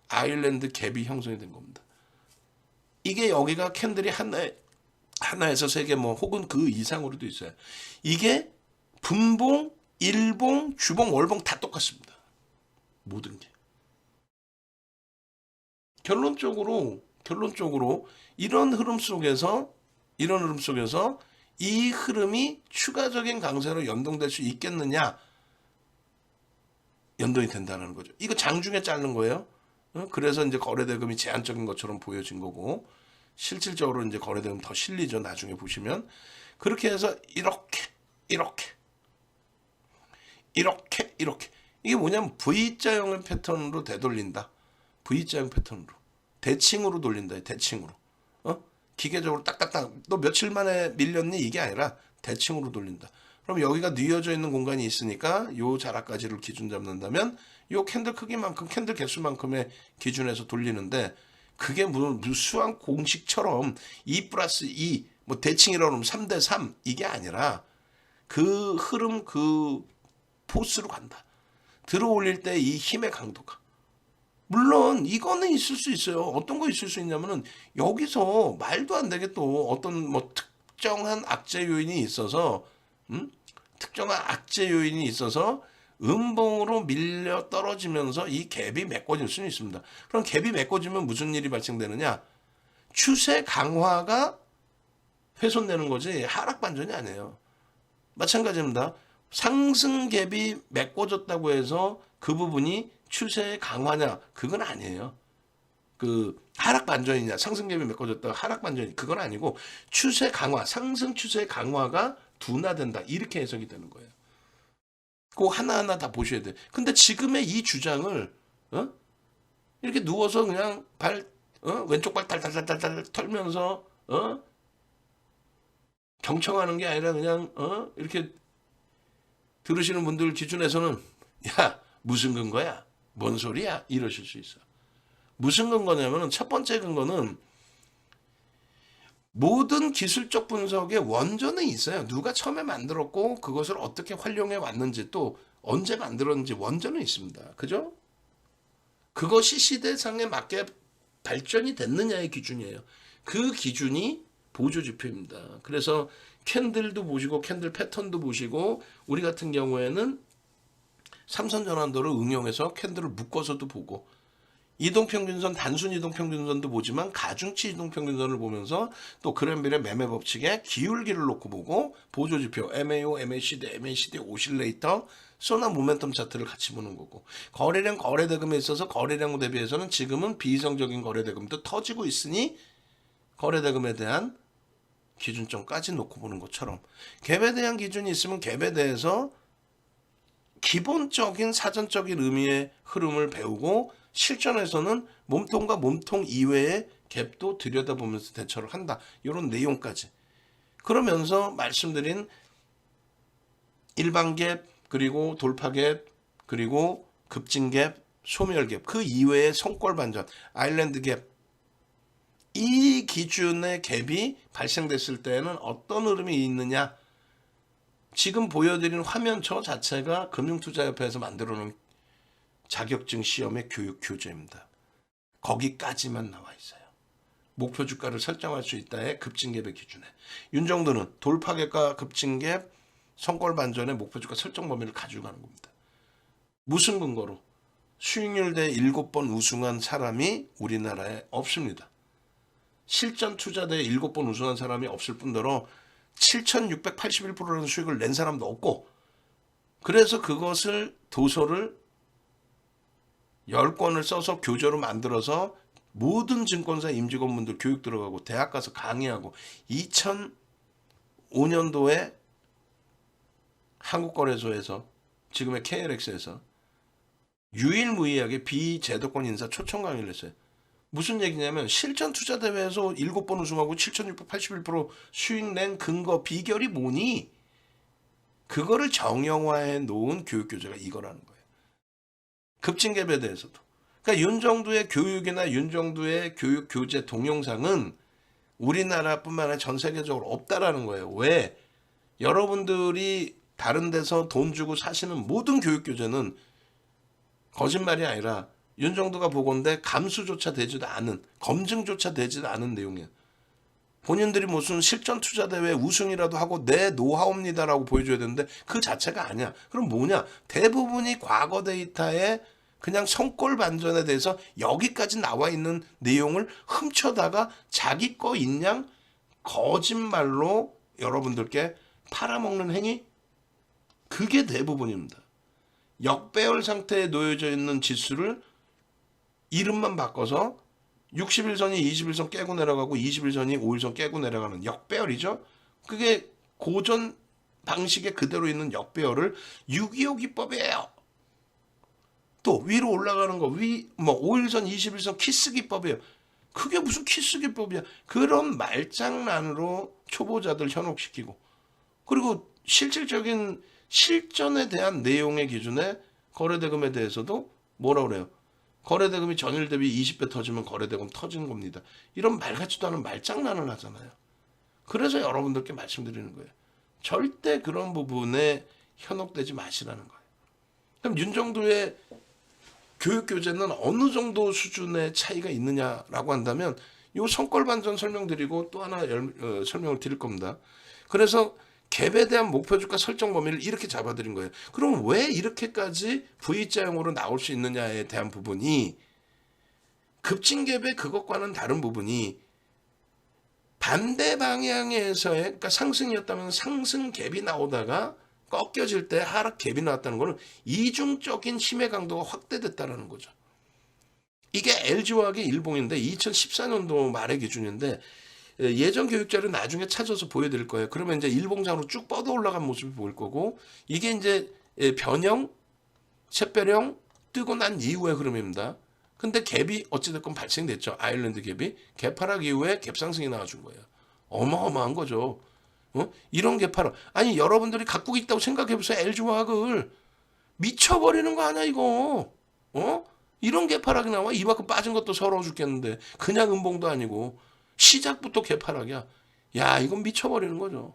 아일랜드 갭이 형성이 된 겁니다. 이게 여기가 캔들이 하나에서 세 개 뭐 혹은 그 이상으로도 있어요. 이게 분봉, 일봉, 주봉, 월봉 다 똑같습니다. 모든 게. 결론적으로 이런 흐름 속에서 이 흐름이 추가적인 강세로 연동될 수 있겠느냐? 연동이 된다는 거죠. 이거 장중에 자른 거예요. 그래서 이제 거래대금이 제한적인 것처럼 보여진 거고, 실질적으로 이제 거래대금 더 실리죠. 나중에 보시면. 그렇게 해서 이렇게 이게 뭐냐면 V자형의 패턴으로 되돌린다. V자형 패턴으로 대칭으로 돌린다. 대칭으로. 기계적으로 딱딱딱 너 며칠 만에 밀렸니? 이게 아니라 대칭으로 돌린다. 그럼 여기가 뉘어져 있는 공간이 있으니까 요 자락까지를 기준 잡는다면 요 캔들 크기만큼, 캔들 개수만큼의 기준에서 돌리는데, 그게 무수한 공식처럼 2+2 뭐 대칭이라고 하면 3대3 이게 아니라 그 흐름, 그 포스로 간다. 들어올릴 때 이 힘의 강도가. 물론 이거는 있을 수 있어요. 어떤 거 있을 수 있냐면은 여기서 말도 안 되게 또 어떤 뭐 특정한 악재 요인이 있어서 음봉으로 밀려 떨어지면서 이 갭이 메꿔질 수는 있습니다. 그럼 갭이 메꿔지면 무슨 일이 발생되느냐? 추세 강화가 훼손되는 거지 하락 반전이 아니에요. 마찬가지입니다. 상승 갭이 메꿔졌다고 해서 그 부분이 추세 강화냐? 그건 아니에요. 그 하락 반전이냐? 상승 갭이 메꿔졌다가 하락 반전이, 그건 아니고 추세 강화, 상승 추세 강화가 둔화된다. 이렇게 해석이 되는 거예요. 그 하나하나 다 보셔야 돼. 근데 지금의 이 주장을 이렇게 누워서 그냥 왼쪽 발 달달달달 털면서 경청하는 게 아니라 그냥 이렇게 들으시는 분들 기준에서는 야, 무슨 근거야? 뭔 소리야? 이러실 수 있어. 무슨 근거냐면은 첫 번째 근거는 모든 기술적 분석의 원전은 있어요. 누가 처음에 만들었고 그것을 어떻게 활용해 왔는지, 또 언제 만들었는지 원전은 있습니다. 그죠? 그것이 시대상에 맞게 발전이 됐느냐의 기준이에요. 그 기준이 보조지표입니다. 그래서 캔들도 보시고 캔들 패턴도 보시고, 우리 같은 경우에는 삼선전환도를 응용해서 캔들을 묶어서도 보고, 이동평균선, 단순 이동평균선도 보지만 가중치 이동평균선을 보면서 또 그랜빌의 매매 법칙에 기울기를 놓고 보고, 보조지표 MAO, MACD, 오실레이터, 소나 모멘텀 차트를 같이 보는 거고, 거래량, 거래대금에 있어서 거래량 대비해서는 지금은 비이성적인 거래대금도 터지고 있으니 거래대금에 대한 기준점까지 놓고 보는 것처럼, 갭에 대한 기준이 있으면 갭에 대해서 기본적인 사전적인 의미의 흐름을 배우고, 실전에서는 몸통과 몸통 이외의 갭도 들여다보면서 대처를 한다. 이런 내용까지. 그러면서 말씀드린 일반 갭, 그리고 돌파 갭, 그리고 급진 갭, 소멸 갭, 그 이외의 성골 반전, 아일랜드 갭, 이 기준의 갭이 발생됐을 때는 어떤 흐름이 있느냐. 지금 보여드린 화면 저 자체가 금융투자협회에서 만들어 놓은 자격증 시험의 교육 교재입니다. 거기까지만 나와 있어요. 목표 주가를 설정할 수 있다의 급증갭의 기준에. 윤정도는 돌파갭과 급증갭, 성골 반전의 목표 주가 설정 범위를 가지고 가는 겁니다. 무슨 근거로? 수익률 대 7번 우승한 사람이 우리나라에 없습니다. 실전 투자 대 7번 우승한 사람이 없을 뿐더러 7,681%라는 수익을 낸 사람도 없고, 그래서 그것을 도서를 10권을 써서 교재로 만들어서 모든 증권사 임직원분들 교육 들어가고 대학 가서 강의하고 2005년도에 한국거래소에서 지금의 KLX에서 유일무이하게 비제도권 인사 초청 강의를 했어요. 무슨 얘기냐면 실전 투자 대회에서 7번 우승하고 7,681% 수익 낸 근거 비결이 뭐니? 그거를 정형화해 놓은 교육교재가 이거라는 거예요. 급증갭에 대해서도. 그러니까 윤정도의 교육이나 윤정도의 교육 교재 동영상은 우리나라뿐만 아니라 전 세계적으로 없다라는 거예요. 왜? 여러분들이 다른 데서 돈 주고 사시는 모든 교육 교재는 거짓말이 아니라 윤정도가 보건대 감수조차 되지도 않은, 검증조차 되지도 않은 내용이에요. 본인들이 무슨 실전 투자 대회 우승이라도 하고 내 노하우입니다라고 보여줘야 되는데 그 자체가 아니야. 그럼 뭐냐? 대부분이 과거 데이터에 그냥 성골 반전에 대해서 여기까지 나와 있는 내용을 훔쳐다가 자기 거인 양 거짓말로 여러분들께 팔아먹는 행위? 그게 대부분입니다. 역배열 상태에 놓여져 있는 지수를 이름만 바꿔서 60일선이 20일선 깨고 내려가고 20일선이 5일선 깨고 내려가는 역배열이죠. 그게 고전 방식에 그대로 있는 역배열을 625 기법이에요. 또 위로 올라가는 거 5일선 20일선 키스 기법이에요. 그게 무슨 키스 기법이야. 그런 말장난으로 초보자들 현혹시키고, 그리고 실질적인 실전에 대한 내용의 기준에 거래대금에 대해서도 뭐라 그래요? 거래대금이 전일 대비 20배 터지면 거래대금 터지는 겁니다. 이런 말 같지도 않은 말장난을 하잖아요. 그래서 여러분들께 말씀드리는 거예요. 절대 그런 부분에 현혹되지 마시라는 거예요. 그럼 윤정도의 교육교재는 어느 정도 수준의 차이가 있느냐라고 한다면 이 성골 반전 설명드리고 또 하나 설명을 드릴 겁니다. 그래서 갭에 대한 목표 주가 설정 범위를 이렇게 잡아드린 거예요. 그럼 왜 이렇게까지 V자형으로 나올 수 있느냐에 대한 부분이, 급증갭의 그것과는 다른 부분이 반대 방향에서의, 그러니까 상승이었다면 상승 갭이 나오다가 꺾여질 때 하락 갭이 나왔다는 것은 이중적인 힘의 강도가 확대됐다는 거죠. 이게 LG화학의 일봉인데 2014년도 말의 기준인데, 예전 교육자를 나중에 찾아서 보여드릴 거예요. 그러면 이제 일봉상으로 쭉 뻗어 올라간 모습이 보일 거고, 이게 이제 변형, 샛별형 뜨고 난 이후의 흐름입니다. 근데 갭이 어찌됐건 발생됐죠. 아일랜드 갭이. 갭 하락 이후에 갭 상승이 나와준 거예요. 어마어마한 거죠. 이런 갭 하락. 아니 여러분들이 갖고 있다고 생각해보세요. LG화학을. 미쳐버리는 거 아니야 이거. 이런 갭 하락이 나와. 이만큼 빠진 것도 서러워 죽겠는데. 그냥 음봉도 아니고. 시작부터 개파락이야. 야, 이건 미쳐버리는 거죠.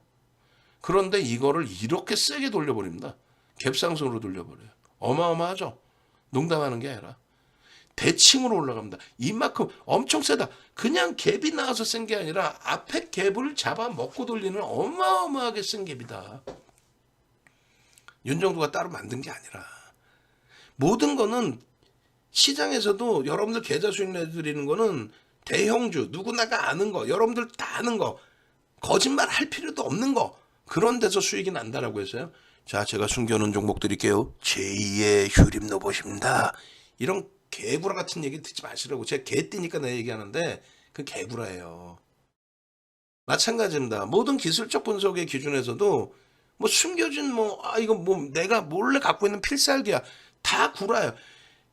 그런데 이거를 이렇게 세게 돌려버립니다. 갭상승으로 돌려버려요. 어마어마하죠. 농담하는 게 아니라. 대칭으로 올라갑니다. 이만큼 엄청 세다. 그냥 갭이 나와서 센 게 아니라 앞에 갭을 잡아먹고 돌리는 어마어마하게 센 갭이다. 윤정도가 따로 만든 게 아니라. 모든 거는 시장에서도 여러분들 계좌 수익 내드리는 거는 대형주, 누구나가 아는 거, 여러분들 다 아는 거, 거짓말 할 필요도 없는 거, 그런 데서 수익이 난다라고 해서요. 자, 제가 숨겨놓은 종목 드릴게요. 제2의 휴림 로봇입니다. 이런 개구라 같은 얘기 듣지 마시라고. 제가 개띠니까 내 얘기하는데 그 개구라예요. 마찬가지입니다. 모든 기술적 분석의 기준에서도 뭐 숨겨진 이거 내가 몰래 갖고 있는 필살기야. 다 구라예요.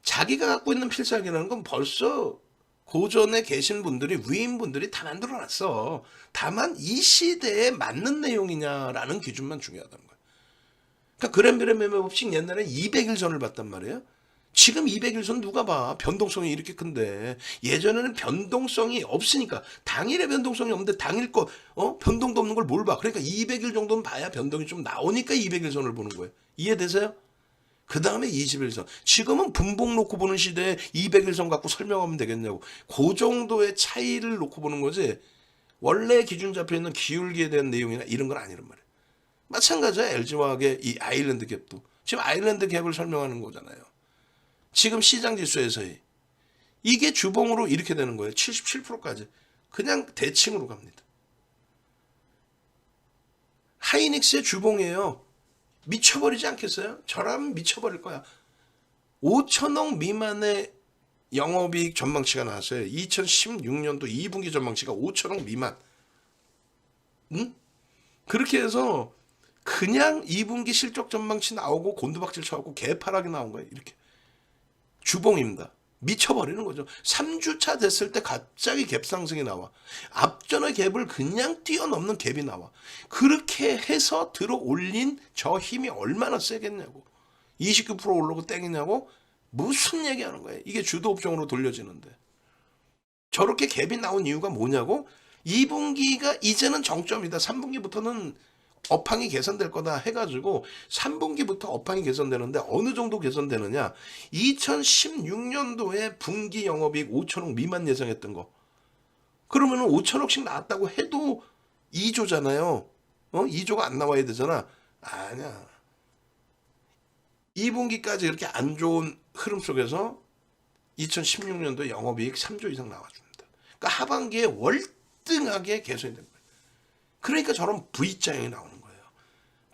자기가 갖고 있는 필살기라는 건 벌써 고전에 계신 분들이, 위인분들이 다 만들어놨어. 다만 이 시대에 맞는 내용이냐라는 기준만 중요하다는 거예요. 그러니까 그랜비레 매매법칙 옛날에 200일선을 봤단 말이에요. 지금 200일선 누가 봐. 변동성이 이렇게 큰데. 예전에는 변동성이 없으니까, 당일에 변동성이 없는데 당일 거 변동도 없는 걸 뭘 봐. 그러니까 200일 정도는 봐야 변동이 좀 나오니까 200일선을 보는 거예요. 이해되세요? 그 다음에 21선. 지금은 분봉 놓고 보는 시대에 201선 갖고 설명하면 되겠냐고. 그 정도의 차이를 놓고 보는 거지. 원래 기준 잡혀 있는 기울기에 대한 내용이나 이런 건 아니란 말이에요. 마찬가지야. LG화학의 이 아일랜드 갭도. 지금 아일랜드 갭을 설명하는 거잖아요. 지금 시장 지수에서의 이게 주봉으로 이렇게 되는 거예요. 77%까지. 그냥 대칭으로 갑니다. 하이닉스의 주봉이에요. 미쳐버리지 않겠어요? 저라면 미쳐버릴 거야. 5천억 미만의 영업이익 전망치가 나왔어요. 2016년도 2분기 전망치가 5천억 미만. 응? 그렇게 해서 그냥 2분기 실적 전망치 나오고 곤두박질 쳐갖고 개파락이 나온 거예요. 이렇게. 주봉입니다. 미쳐버리는 거죠. 3주차 됐을 때 갑자기 갭 상승이 나와. 앞전의 갭을 그냥 뛰어넘는 갭이 나와. 그렇게 해서 들어 올린 저 힘이 얼마나 세겠냐고. 29% 오르고 땡이냐고. 무슨 얘기하는 거예요. 이게 주도 업종으로 돌려지는데. 저렇게 갭이 나온 이유가 뭐냐고. 2분기가 이제는 정점이다. 3분기부터는 업황이 개선될 거다 해가지고 3분기부터 업황이 개선되는데 어느 정도 개선되느냐. 2016년도에 분기 영업이익 5천억 미만 예상했던 거. 그러면은 5천억씩 나왔다고 해도 2조잖아요. 2조가 안 나와야 되잖아. 아니야. 2분기까지 이렇게 안 좋은 흐름 속에서 2016년도 영업이익 3조 이상 나와줍니다. 그러니까 하반기에 월등하게 개선이 된 거예요. 그러니까 저런 V자형이 나오는 거예요.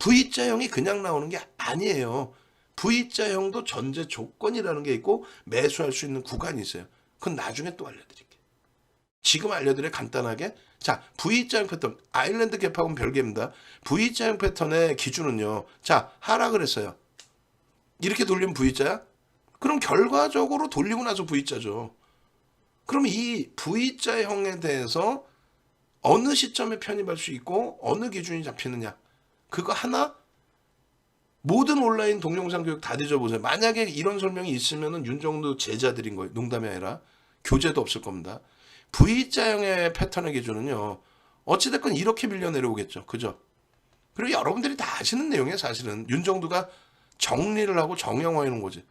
V자형이 그냥 나오는 게 아니에요. V자형도 전제 조건이라는 게 있고 매수할 수 있는 구간이 있어요. 그건 나중에 또 알려드릴게요. 지금 알려드려 간단하게. 자, V자형 패턴. 아일랜드 갭하고는 별개입니다. V자형 패턴의 기준은요. 자, 하락을 했어요. 이렇게 돌리면 V자야? 그럼 결과적으로 돌리고 나서 V자죠. 그럼 이 V자형에 대해서 어느 시점에 편입할 수 있고 어느 기준이 잡히느냐. 그거 하나 모든 온라인 동영상 교육 다 뒤져보세요. 만약에 이런 설명이 있으면 윤정도 제자들인 거예요. 농담이 아니라 교재도 없을 겁니다. V자형의 패턴의 기준은요. 어찌됐건 이렇게 밀려 내려오겠죠. 그죠? 그리고 여러분들이 다 아시는 내용이에요. 사실은 윤정도가 정리를 하고 정형화해 놓은 거지.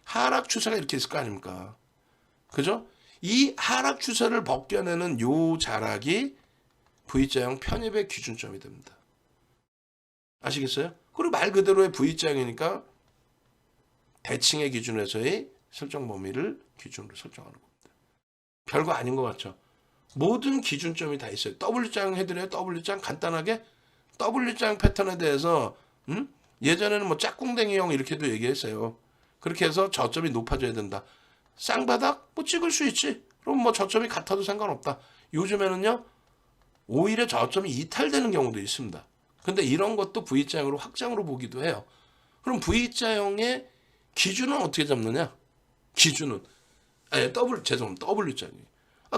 하락 추세가 이렇게 있을 거 아닙니까? 그죠? 이 하락 추세를 벗겨내는 요 자락이 V자형 편입의 기준점이 됩니다. 아시겠어요? 그리고 말 그대로의 V자형이니까 대칭의 기준에서의 설정 범위를 기준으로 설정하는 겁니다. 별거 아닌 것 같죠? 모든 기준점이 다 있어요. W자형 해드려요. W자형 간단하게 W자형 패턴에 대해서 예전에는 뭐 짝꿍댕이형 이렇게도 얘기했어요. 그렇게 해서 저점이 높아져야 된다. 쌍바닥 뭐 찍을 수 있지. 그럼 뭐 저점이 같아도 상관없다. 요즘에는요. 오히려 저점이 이탈되는 경우도 있습니다. 근데 이런 것도 V자형으로 확장으로 보기도 해요. 그럼 V자형의 기준은 어떻게 잡느냐? 기준은 죄송합니다. W자형이.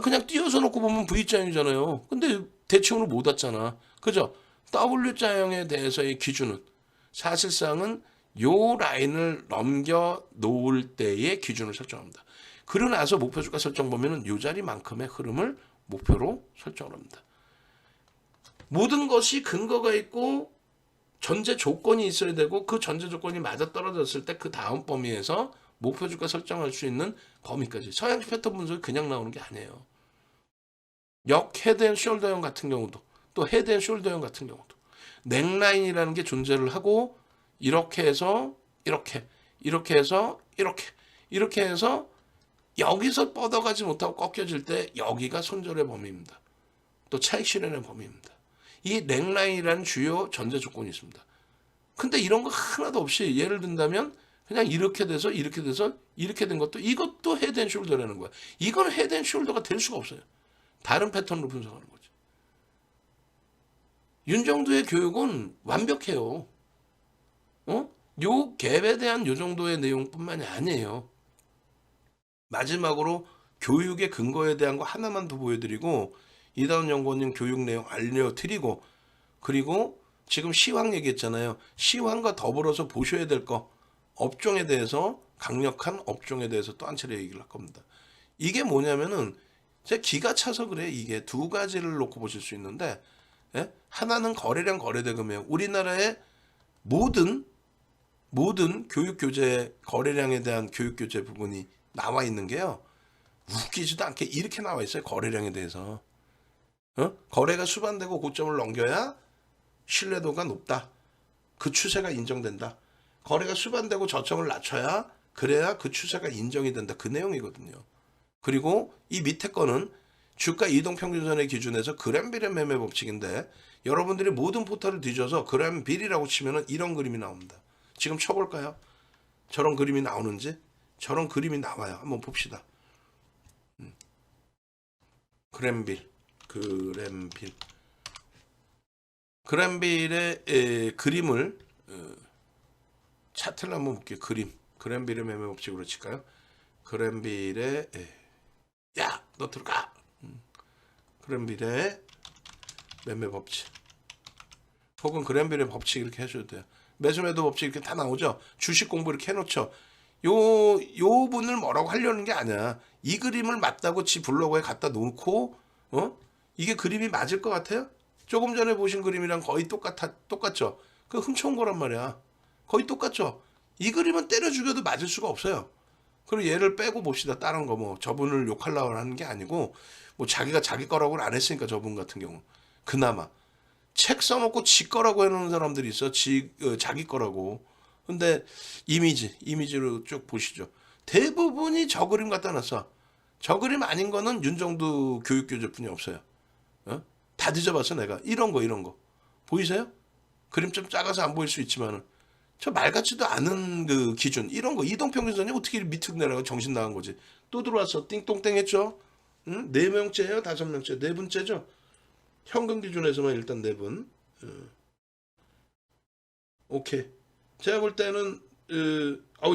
그냥 띄어서 놓고 보면 V자형이잖아요. 근데 대칭으로 못 왔잖아. 그죠? W자형에 대해서의 기준은 사실상은 요 라인을 넘겨 놓을 때의 기준을 설정합니다. 그러고 나서 목표 주가 설정 보면은 요 자리만큼의 흐름을 목표로 설정합니다. 모든 것이 근거가 있고 전제 조건이 있어야 되고 그 전제 조건이 맞아 떨어졌을 때 그 다음 범위에서 목표 주가 설정할 수 있는 범위까지. 서양식 패턴 분석이 그냥 나오는 게 아니에요. 역 헤드 앤 숄더형 같은 경우도 또 헤드 앤 숄더형 같은 경우도 넥라인이라는 게 존재를 하고 이렇게 해서 이렇게 해서 이렇게 해서 여기서 뻗어가지 못하고 꺾여질 때 여기가 손절의 범위입니다. 또 차익 실현의 범위입니다. 이 넥라인이라는 주요 전제 조건이 있습니다. 근데 이런 거 하나도 없이 예를 든다면 그냥 이렇게 돼서 이렇게 된 것도 이것도 헤드 앤 숄더라는 거야. 이건 헤드 앤 숄더가 될 수가 없어요. 다른 패턴으로 분석하는 거죠. 윤정도의 교육은 완벽해요. 요 갭에 대한 요 정도의 내용뿐만이 아니에요. 마지막으로 교육의 근거에 대한 거 하나만 더 보여드리고 이다운 연구원님 교육 내용 알려드리고 그리고 지금 시황 얘기했잖아요. 시황과 더불어서 보셔야 될 거 업종에 대해서 강력한 업종에 대해서 또 한 차례 얘기를 할 겁니다. 이게 뭐냐면은 제가 기가 차서 그래. 이게 두 가지를 놓고 보실 수 있는데 하나는 거래량 거래대금이에요. 우리나라의 모든 모든 교육교재 거래량에 대한 교육교재 부분이 나와 있는 게요. 웃기지도 않게 이렇게 나와 있어요. 거래량에 대해서. 거래가 수반되고 고점을 넘겨야 신뢰도가 높다. 그 추세가 인정된다. 거래가 수반되고 저점을 낮춰야 그래야 그 추세가 인정이 된다. 그 내용이거든요. 그리고 이 밑에 거는 주가 이동평균선의 기준에서 그램빌의 매매 법칙인데 여러분들이 모든 포털을 뒤져서 그램빌이라고 치면 이런 그림이 나옵니다. 지금 쳐볼까요? 저런 그림이 나오는지? 저런 그림이 나와요. 한번 봅시다. 그램빌. 그램빌의 그림을 차트를 한번 볼게요. 그램빌의 매매 법칙으로 칠까요? 그램빌의 야, 너 들어가. 그램빌의 매매 법칙. 혹은 그램빌의 법칙 이렇게 해줘도 돼요. 매수매도 법칙 이렇게 다 나오죠. 주식 공부 이렇게 해놓죠. 요 분을 뭐라고 하려는 게 아니야. 이 그림을 맞다고 지 블로그에 갖다 놓고 이게 그림이 맞을 것 같아요? 조금 전에 보신 그림이랑 거의 똑같죠? 그 훔쳐온 거란 말이야. 거의 똑같죠? 이 그림은 때려 죽여도 맞을 수가 없어요. 그리고 얘를 빼고 봅시다. 다른 거 뭐 저분을 욕하려고 하는 게 아니고 뭐 자기가 자기 거라고는 안 했으니까 저분 같은 경우 그나마 책 써놓고 지 거라고 해놓은 사람들이 있어. 자기 거라고. 근데 이미지로 쭉 보시죠. 대부분이 저 그림 갖다 놨어. 저 그림 아닌 거는 윤정두 교육교재뿐이 없어요. 다 뒤져봤어 내가. 이런 거 보이세요? 그림 좀 작아서 안 보일 수 있지만은 저 말 같지도 않은 그 기준 이런 거 이동평균선이 어떻게 밑으로 내려가 정신 나간 거지. 또 들어왔어. 띵똥땡 했죠. 응? 4명째예요? 5명째? 4분째죠? 현금 기준에서만 일단 4분. 오케이. 제가 볼 때는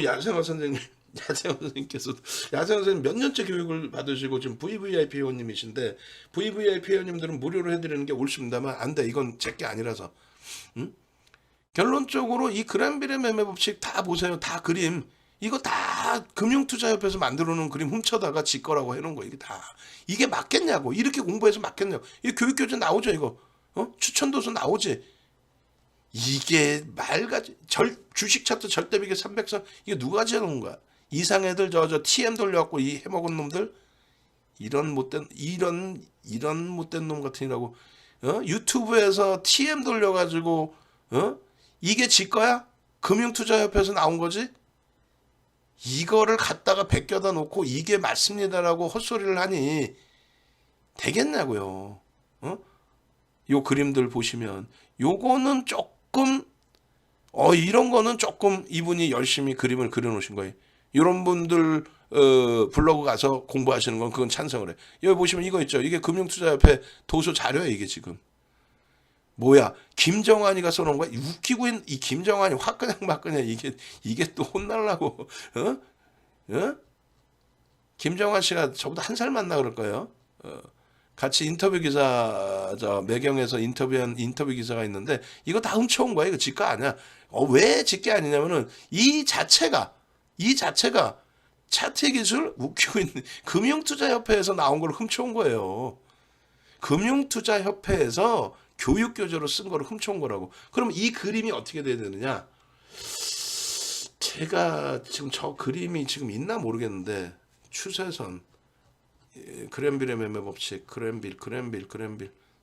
야생화 선생님 야생화 선생님께서 야생화 선생님 몇 년째 교육을 받으시고 지금 VVIP 회원님이신데 VVIP 회원님들은 무료로 해드리는 게 옳습니다만 안 돼. 이건 제게 아니라서. 응? 결론적으로 이 그램빌의 매매 법칙 다 보세요. 다 그림. 이거 다 금융투자협회에서 만들어 놓은 그림 훔쳐다가 지 거라고 해놓은 거. 이게 맞겠냐고. 이렇게 공부해서 맞겠냐고. 이 교육교재 나오죠 이거. 추천도서 나오지. 이게 말같이 주식 차트 절대비계 300선 이게 누가 지어놓은 거야? 이상 애들 저 TM 돌려갖고 이 해먹은 놈들 이런 못된 놈 같으니라고 유튜브에서 TM 돌려가지고 이게 지 거야? 금융투자협회에서 나온 거지? 이거를 갖다가 베껴다 놓고 이게 맞습니다라고 헛소리를 하니 되겠냐고요. 요 그림들 보시면 요거는 조금 이런 거는 조금 이분이 열심히 그림을 그려놓으신 거예요. 이런 분들 블로그 가서 공부하시는 건 그건 찬성을 해. 여기 보시면 이거 있죠. 이게 금융투자협회 도서 자료예요. 이게 지금. 뭐야 김정환이가 써놓은 거야. 웃기고 있는 이 김정환이 화끈냥 이게 또 혼날라고. 김정환 씨가 저보다 한 살 많나 그럴 거예요. 같이 인터뷰 기사 매경에서 인터뷰한 인터뷰 기사가 있는데 이거 다 훔쳐온 거야. 이거 지가 아니야. 왜 지가 아니냐면은 이 자체가 차트 기술 웃기고 있는 금융투자협회에서 나온 걸 훔쳐온 거예요. 금융투자협회에서 교육교재로 쓴 거를 훔쳐온 거라고. 그럼 이 그림이 어떻게 돼야 되느냐? 제가 지금 저 그림이 지금 있나 모르겠는데 추세선 그램빌의 매매 법칙 그램빌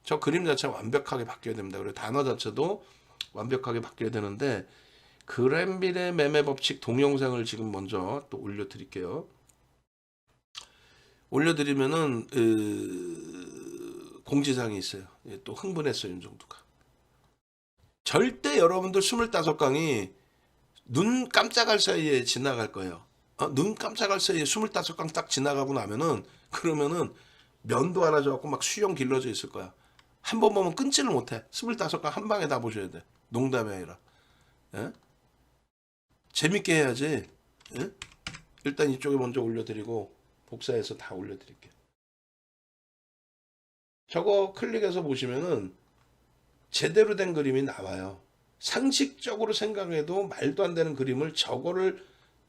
저 그림 자체가 완벽하게 바뀌어야 됩니다. 그리고 단어 자체도 완벽하게 바뀌어야 되는데 그램빌의 매매 법칙 동영상을 지금 먼저 또 올려드릴게요. 올려드리면은 공지사항이 있어요. 또 흥분했어요 윤정두가. 절대 여러분들 25강이 눈 깜짝할 사이에 지나갈 거예요. 눈 깜짝할 사이에 25강 딱 지나가고 나면은 그러면은 면도 하나 져갖고 막 수영 길러져 있을 거야. 한 번 보면 끊지를 못해. 25강 한 방에 다 보셔야 돼. 농담이 아니라. 예? 재밌게 해야지. 예? 일단 이쪽에 먼저 올려드리고 복사해서 다 올려드릴게요. 저거 클릭해서 보시면은 제대로 된 그림이 나와요. 상식적으로 생각해도 말도 안 되는 그림을 저거를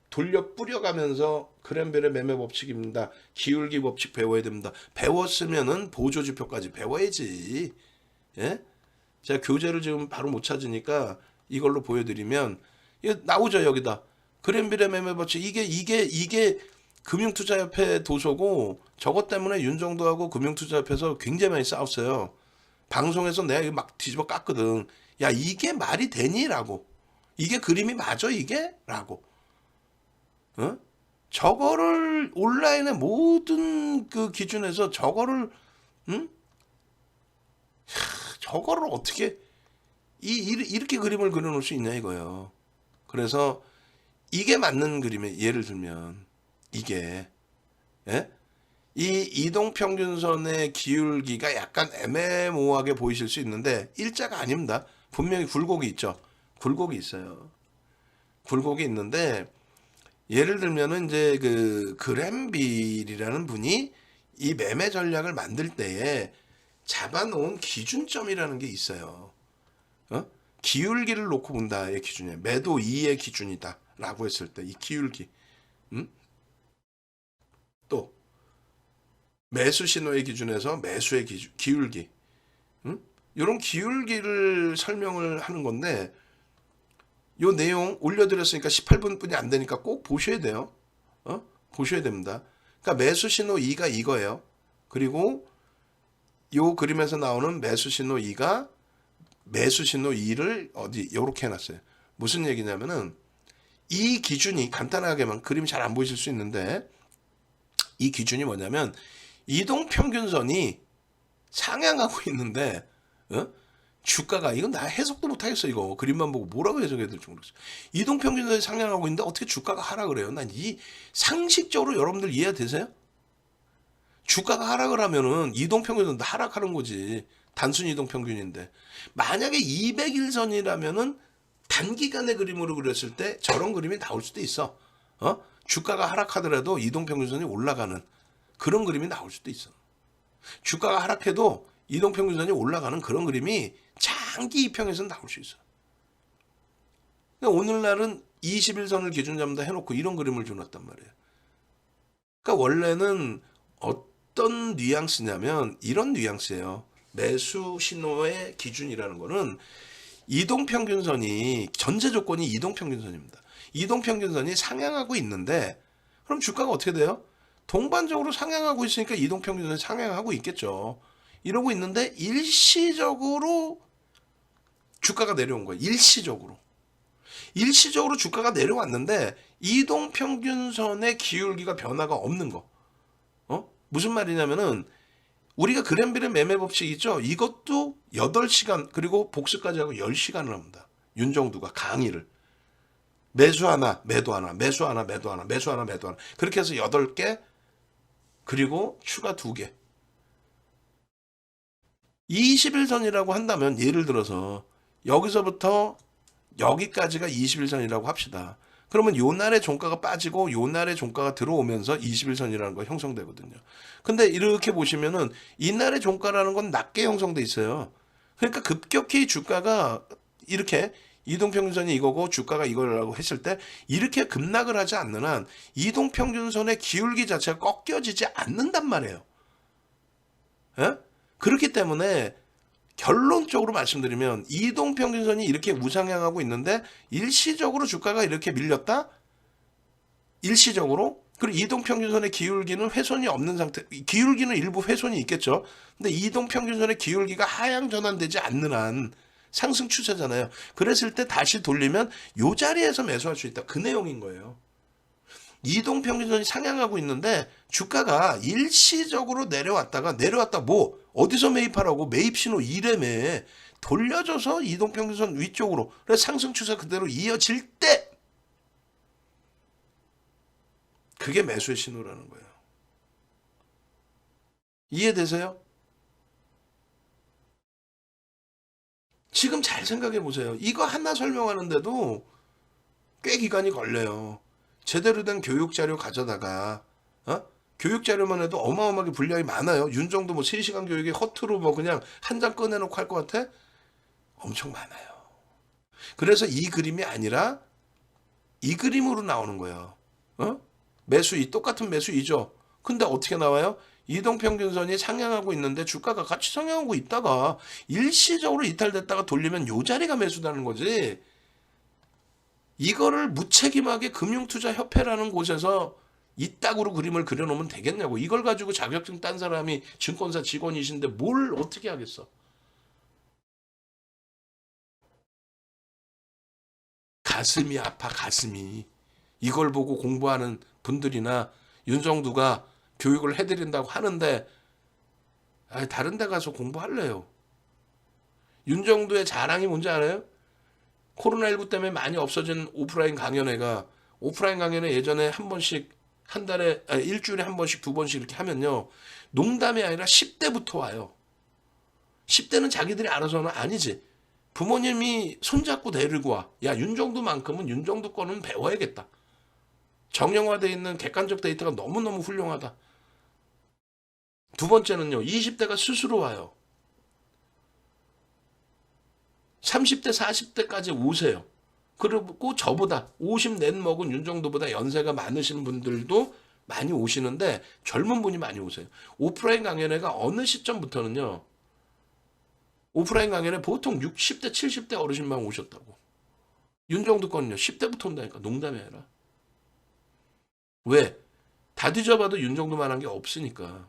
돌려 뿌려가면서 그램벨의 매매 법칙입니다. 기울기 법칙 배워야 됩니다. 배웠으면은 보조지표까지 배워야지. 예? 제가 교재를 지금 바로 못 찾으니까 이걸로 보여드리면 이거 나오죠 여기다. 그랜비례 매매법칙 이게 금융투자협회 도서고 저것 때문에 윤정도하고 금융투자협회에서 굉장히 많이 싸웠어요. 방송에서 내가 이거 막 뒤집어 깠거든. 야 이게 말이 되니?라고. 이게 그림이 맞아 이게? 라고. 어? 저거를 온라인의 모든 그 기준에서 저거를 응? 저거를 어떻게 이렇게 그림을 그려놓을 수 있냐 이거예요. 그래서 이게 맞는 그림에 예를 들면 이게 예? 이 이동평균선의 기울기가 약간 애매모호하게 보이실 수 있는데 일자가 아닙니다. 분명히 굴곡이 있죠. 굴곡이 있어요. 굴곡이 있는데 예를 들면은 이제 그 그랜빌이라는 분이 이 매매 전략을 만들 때에 잡아놓은 기준점이라는 게 있어요. 어? 기울기를 놓고 본다의 기준이에요. 매도 2의 기준이다라고 했을 때 이 기울기. 음? 또 매수 신호의 기준에서 매수의 기울기. 이런 기울기를 설명을 하는 건데 요 내용 올려드렸으니까 18분뿐이 안 되니까 꼭 보셔야 돼요. 보셔야 됩니다. 그러니까 매수 신호 2가 이거예요. 그리고 요 그림에서 나오는 매수 신호 2가 매수 신호 2를 어디 요렇게 해놨어요. 무슨 얘기냐면은 이 기준이 간단하게만 그림이 잘 안 보이실 수 있는데 이 기준이 뭐냐면 이동평균선이 상향하고 있는데 주가가 이건 나 해석도 못하겠어 이거 그림만 보고 뭐라고 해석해야 될지 모르겠어. 이동평균선이 상향하고 있는데 어떻게 주가가 하락을 해요? 난 이 상식적으로 여러분들 이해되세요? 주가가 하락을 하면은 이동평균선도 하락하는 거지. 단순 이동평균인데 만약에 200일선이라면은 단기간의 그림으로 그렸을 때 저런 그림이 나올 수도 있어. 주가가 하락하더라도 이동평균선이 올라가는 그런 그림이 나올 수도 있어. 주가가 하락해도 이동평균선이 올라가는 그런 그림이 장기 이평에서는 나올 수 있어. 오늘날은 21선을 기준 잡는다 해놓고 이런 그림을 줘놨단 말이에요. 그러니까 원래는 어떤 뉘앙스냐면 이런 뉘앙스예요. 매수 신호의 기준이라는 거는 이동평균선이 전제 조건이 이동평균선입니다. 이동평균선이 상향하고 있는데 그럼 주가가 어떻게 돼요? 동반적으로 상향하고 있으니까 이동평균선이 상향하고 있겠죠. 이러고 있는데 일시적으로 주가가 내려온 거예요. 일시적으로 주가가 내려왔는데 이동평균선의 기울기가 변화가 없는 거. 무슨 말이냐면은 우리가 그랜빌의 매매 법칙 있죠. 이것도 8시간 그리고 복습까지 하고 10시간을 합니다. 윤정두가 강의를. 매수 하나, 매도 하나, 매수 하나, 매도 하나, 매수 하나, 매도 하나. 그렇게 해서 8개 그리고 추가 2개. 21선이라고 한다면 예를 들어서 여기서부터 여기까지가 21선이라고 합시다. 그러면 요 날의 종가가 빠지고 요 날의 종가가 들어오면서 21선이라는 거 형성되거든요. 근데 이렇게 보시면은 이날의 종가라는 건 낮게 형성돼 있어요. 그러니까 급격히 주가가 이렇게 이동평균선이 이거고 주가가 이거라고 했을 때 이렇게 급락을 하지 않는 한 이동평균선의 기울기 자체가 꺾여지지 않는단 말이에요. 예? 그렇기 때문에 결론적으로 말씀드리면 이동평균선이 이렇게 우상향하고 있는데 일시적으로 주가가 이렇게 밀렸다? 일시적으로? 그리고 이동평균선의 기울기는 훼손이 없는 상태, 기울기는 일부 훼손이 있겠죠. 근데 이동평균선의 기울기가 하향 전환되지 않는 한 상승 추세잖아요. 그랬을 때 다시 돌리면 이 자리에서 매수할 수 있다. 그 내용인 거예요. 이동평균선이 상향하고 있는데 주가가 일시적으로 내려왔다 뭐 어디서 매입하라고 매입 신호 1에 돌려줘서 이동평균선 위쪽으로 그래서 상승 추세 그대로 이어질 때 그게 매수의 신호라는 거예요. 이해되세요? 지금 잘 생각해 보세요. 이거 하나 설명하는데도 꽤 기간이 걸려요. 제대로 된 교육 자료 가져다가 교육 자료만 해도 어마어마하게 분량이 많아요. 윤정도 뭐 3시간 교육에 허투루 뭐 그냥 한 장 꺼내놓고 할 것 같아? 엄청 많아요. 그래서 이 그림이 아니라 이 그림으로 나오는 거예요. 매수이 똑같은 매수이죠. 근데 어떻게 나와요? 이동평균선이 상향하고 있는데 주가가 같이 상향하고 있다가 일시적으로 이탈됐다가 돌리면 요 자리가 매수다는 거지. 이거를 무책임하게 금융투자협회라는 곳에서 이따구로 그림을 그려놓으면 되겠냐고. 이걸 가지고 자격증 딴 사람이 증권사 직원이신데 뭘 어떻게 하겠어. 가슴이 아파, 가슴이. 이걸 보고 공부하는 분들이나 윤정두가 교육을 해드린다고 하는데 다른 데 가서 공부할래요. 윤정두의 자랑이 뭔지 알아요? 코로나19 때문에 많이 없어진 오프라인 강연회가, 오프라인 강연회 예전에 한 번씩 한 달에 일주일에 한 번씩 두 번씩 이렇게 하면요, 농담이 아니라 10대부터 와요. 10대는 자기들이 알아서는 아니지. 부모님이 손잡고 데리고 와. 야, 윤정두만큼은 윤정두 거는 배워야겠다. 정형화되어 있는 객관적 데이터가 너무너무 훌륭하다. 두 번째는요, 20대가 스스로 와요. 30대, 40대까지 오세요. 그리고 저보다 50 넷 먹은 윤정도보다 연세가 많으신 분들도 많이 오시는데 젊은 분이 많이 오세요. 오프라인 강연회가 어느 시점부터는요, 오프라인 강연회 보통 60대, 70대 어르신만 오셨다고. 윤정도 거는요, 10대부터 온다니까. 농담이 아니라. 왜? 다 뒤져봐도 윤정도만한 게 없으니까.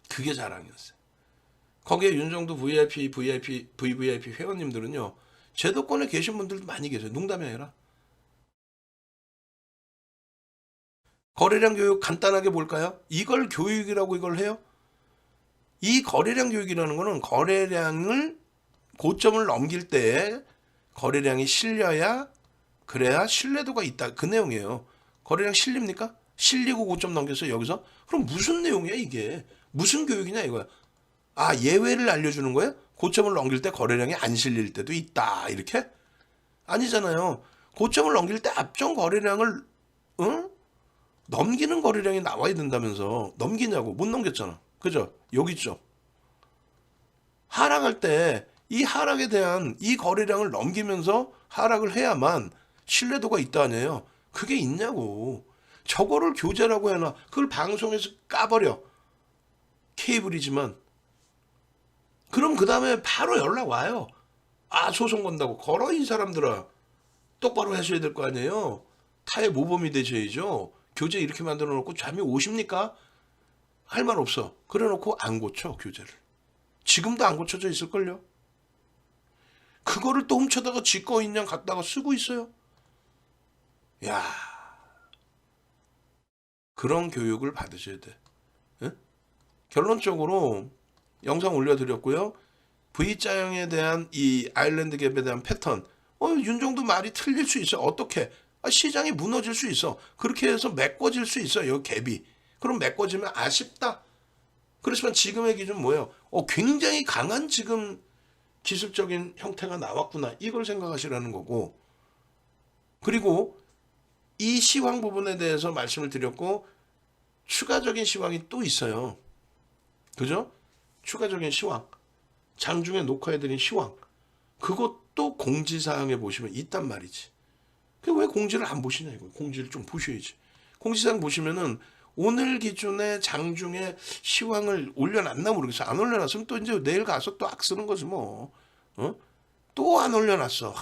그게 자랑이었어요. 거기에 윤정도 VVIP 회원님들은요, 제도권에 계신 분들도 많이 계세요. 농담이 아니라. 거래량 교육 간단하게 볼까요? 이걸 교육이라고 이걸 해요? 이 거래량 교육이라는 거는 거래량을 고점을 넘길 때 거래량이 실려야, 그래야 신뢰도가 있다. 그 내용이에요. 거래량 실립니까? 실리고 고점 넘겼어요, 여기서? 그럼 무슨 내용이야, 이게? 무슨 교육이냐, 이거야? 아, 예외를 알려주는 거예요? 고점을 넘길 때 거래량이 안 실릴 때도 있다. 이렇게? 아니잖아요. 고점을 넘길 때 앞전 거래량을 넘기는 거래량이 나와야 된다면서. 넘기냐고. 못 넘겼잖아. 그죠? 여기 있죠. 하락할 때 이 하락에 대한 이 거래량을 넘기면서 하락을 해야만 신뢰도가 있다 아니에요. 그게 있냐고. 저거를 교재라고 해놔. 그걸 방송에서 까버려. 케이블이지만. 그럼 그 다음에 바로 연락 와요. 아, 소송 건다고. 걸어, 이 사람들아. 똑바로 하셔야 될 거 아니에요. 타의 모범이 되셔야죠. 교재 이렇게 만들어 놓고 잠이 오십니까? 할 말 없어. 그래 놓고 안 고쳐, 교재를. 지금도 안 고쳐져 있을걸요. 그거를 또 훔쳐다가 지 거인 양 갖다가 쓰고 있어요. 야, 그런 교육을 받으셔야 돼. 예? 결론적으로 영상 올려드렸고요. V자형에 대한 이 아일랜드 갭에 대한 패턴, 윤정도 말이 틀릴 수 있어. 어떻게? 시장이 무너질 수 있어. 그렇게 해서 메꿔질 수 있어, 요 갭이. 그럼 메꿔지면 아쉽다. 그렇지만 지금의 기준 뭐예요? 굉장히 강한 지금 기술적인 형태가 나왔구나. 이걸 생각하시라는 거고. 그리고 이 시황 부분에 대해서 말씀을 드렸고, 추가적인 시황이 또 있어요. 그죠? 추가적인 시황. 장중에 녹화해드린 시황. 그것도 공지사항에 보시면 있단 말이지. 왜 공지를 안 보시냐, 이거. 공지를 좀 보셔야지. 공지사항 보시면은 오늘 기준에 장중에 시황을 올려놨나 모르겠어. 안 올려놨으면 또 이제 내일 가서 또 악 쓰는 거지 뭐. 또 안 올려놨어.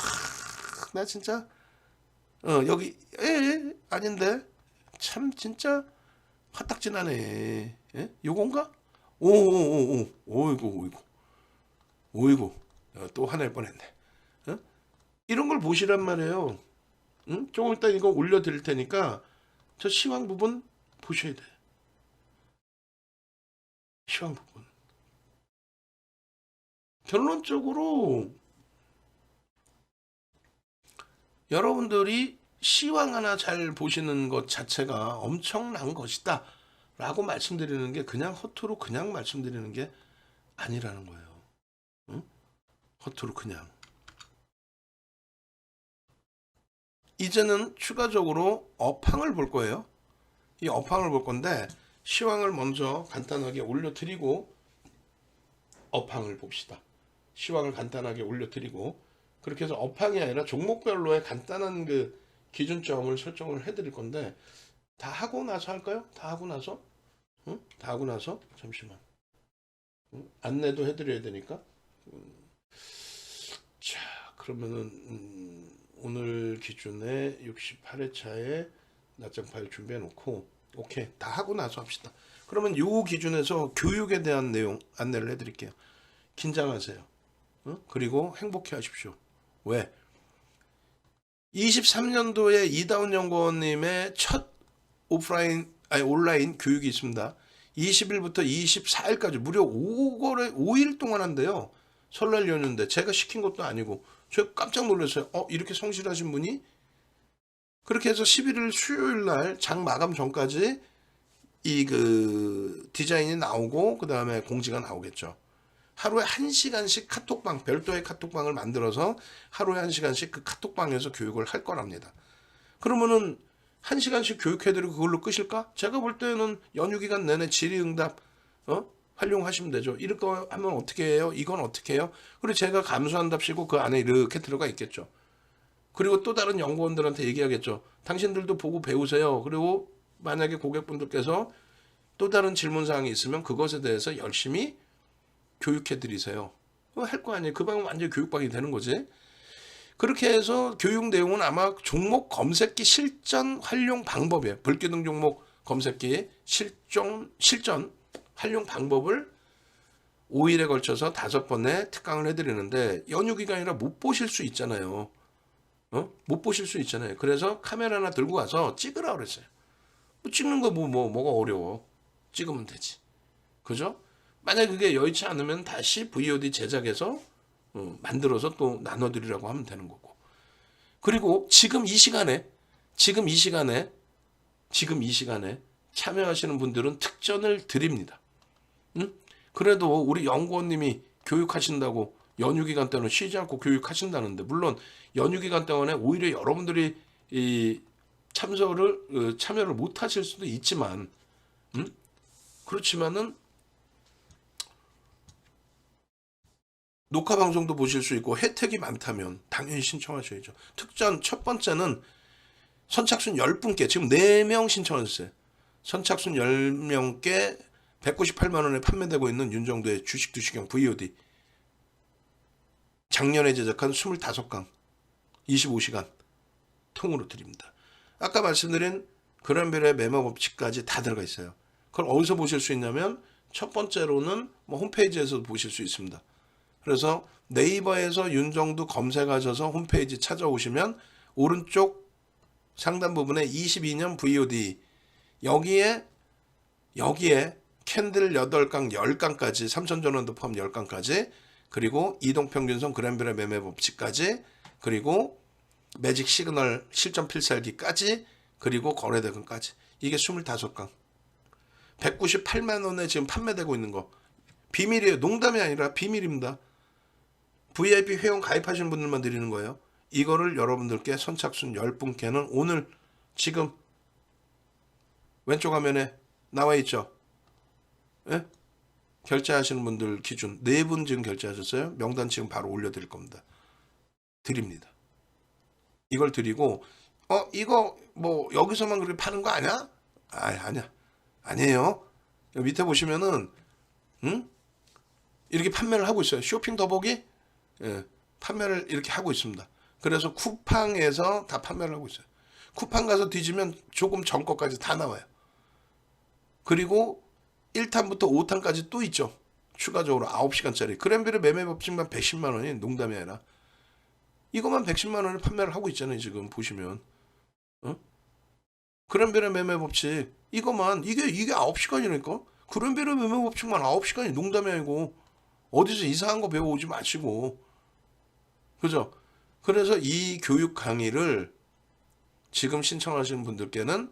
나 진짜 여기 아닌데 참 진짜 화딱지나네. 요건가? 오오오오 오이고 오이고 오이고 또 화낼 뻔했네. 이런 걸 보시란 말이에요. 조금 이따 이거 올려드릴 테니까 저 시황 부분 보셔야 돼. 시황 부분. 결론적으로 여러분들이 시황 하나 잘 보시는 것 자체가 엄청난 것이다 라고 말씀드리는 게 그냥 허투루 그냥 말씀드리는 게 아니라는 거예요. 응? 허투루 그냥. 이제는 추가적으로 업황을 볼 거예요. 이 업황을 볼 건데 시황을 먼저 간단하게 올려드리고 업황을 봅시다. 시황을 간단하게 올려드리고 그렇게 해서 업황이 아니라 종목별로의 간단한 그 기준점을 설정을 해드릴 건데 다 하고 나서 할까요? 다 하고 나서? 응? 다 하고 나서? 잠시만. 응? 안내도 해드려야 되니까. 자, 그러면은 오늘 기준에 68회차에 낮장 파일 준비해 놓고 오케이 다 하고 나서 합시다. 그러면 요 기준에서 교육에 대한 내용 안내를 해드릴게요. 긴장하세요. 그리고 행복해 하십시오. 왜? 23년도에 이다운 연구원님의 첫 온라인 교육이 있습니다. 20일부터 24일까지 무려 5일 동안 한대요. 설날 연휴인데 제가 시킨 것도 아니고 제가 깜짝 놀랐어요. 이렇게 성실하신 분이? 그렇게 해서 11일 수요일 날 장 마감 전까지 이 디자인이 나오고 그 다음에 공지가 나오겠죠. 하루에 1시간씩 카톡방, 별도의 카톡방을 만들어서 하루에 1시간씩 그 카톡방에서 교육을 할 거랍니다. 그러면은 1시간씩 교육해드리고 그걸로 끝일까? 제가 볼 때는 연휴 기간 내내 질의응답 활용하시면 되죠. 이럴 거 하면 어떻게 해요? 이건 어떻게 해요? 그리고 제가 감수한답시고 그 안에 이렇게 들어가 있겠죠. 그리고 또 다른 연구원들한테 얘기하겠죠. 당신들도 보고 배우세요. 그리고 만약에 고객분들께서 또 다른 질문사항이 있으면 그것에 대해서 열심히 교육해드리세요. 할 거 아니에요. 그 방은 완전 교육방이 되는 거지. 그렇게 해서 교육 내용은 아마 종목 검색기 실전 활용 방법이에요. 불기능 종목 검색기 실전 활용 방법을 5일에 걸쳐서 5번에 특강을 해드리는데 연휴 기간이라 못 보실 수 있잖아요. 못 보실 수 있잖아요. 그래서 카메라 하나 들고 가서 찍으라 그랬어요. 찍는 거 뭐가 어려워. 찍으면 되지. 그죠? 만약 그게 여의치 않으면 다시 VOD 제작해서 만들어서 또 나눠드리라고 하면 되는 거고. 그리고 지금 이 시간에 참여하시는 분들은 특전을 드립니다. 그래도 우리 연구원님이 교육하신다고 연휴 기간 때는 쉬지 않고 교육하신다는데, 물론 연휴 기간 동안에 오히려 여러분들이 이 참여를 못 하실 수도 있지만, 그렇지만은 녹화 방송도 보실 수 있고 혜택이 많다면 당연히 신청하셔야죠. 특전 첫 번째는 선착순 10분께 지금 4명 신청하셨어요. 선착순 10명께 198만 원에 판매되고 있는 윤정도의 주식두시경 VOD 작년에 제작한 25강 25시간 통으로 드립니다. 아까 말씀드린 그란벨의 매매 법칙까지 다 들어가 있어요. 그걸 어디서 보실 수 있냐면 첫 번째로는 홈페이지에서도 보실 수 있습니다. 그래서 네이버에서 윤정도 검색하셔서 홈페이지 찾아오시면 오른쪽 상단 부분에 22년 VOD 여기에 캔들 8강 10강까지 3,000전원도 포함 10강까지 그리고 이동평균선 그랜벨의 매매 법칙까지 그리고 매직 시그널 실전 필살기까지 그리고 거래대금까지 이게 25강 198만 원에 지금 판매되고 있는 거 비밀이에요. 농담이 아니라 비밀입니다. VIP 회원 가입하시는 분들만 드리는 거예요. 이거를 여러분들께 선착순 10분께는 오늘 지금 왼쪽 화면에 나와 있죠. 예? 결제하시는 분들 기준 4분 지금 결제하셨어요. 명단 지금 바로 올려드릴 겁니다. 드립니다. 이걸 드리고 이거 뭐 여기서만 그렇게 파는 거 아니야? 아니야. 아니에요. 밑에 보시면은 이렇게 판매를 하고 있어요. 쇼핑 더보기 판매를 이렇게 하고 있습니다. 그래서 쿠팡에서 다 판매를 하고 있어요. 쿠팡 가서 뒤지면 조금 전 거까지 다 나와요. 그리고 1탄부터 5탄까지 또 있죠. 추가적으로 9시간짜리 그랜벨의 매매 법칙만 110만 원이 농담이 아니라 이것만 110만 원에 판매를 하고 있잖아요. 지금 보시면 그랜벨의 매매 법칙 이것만 이게 9시간이니까 그랜벨의 매매 법칙만 9시간이 농담이 아니고 어디서 이상한 거 배워오지 마시고 그죠? 그래서 이 교육 강의를 지금 신청하시는 분들께는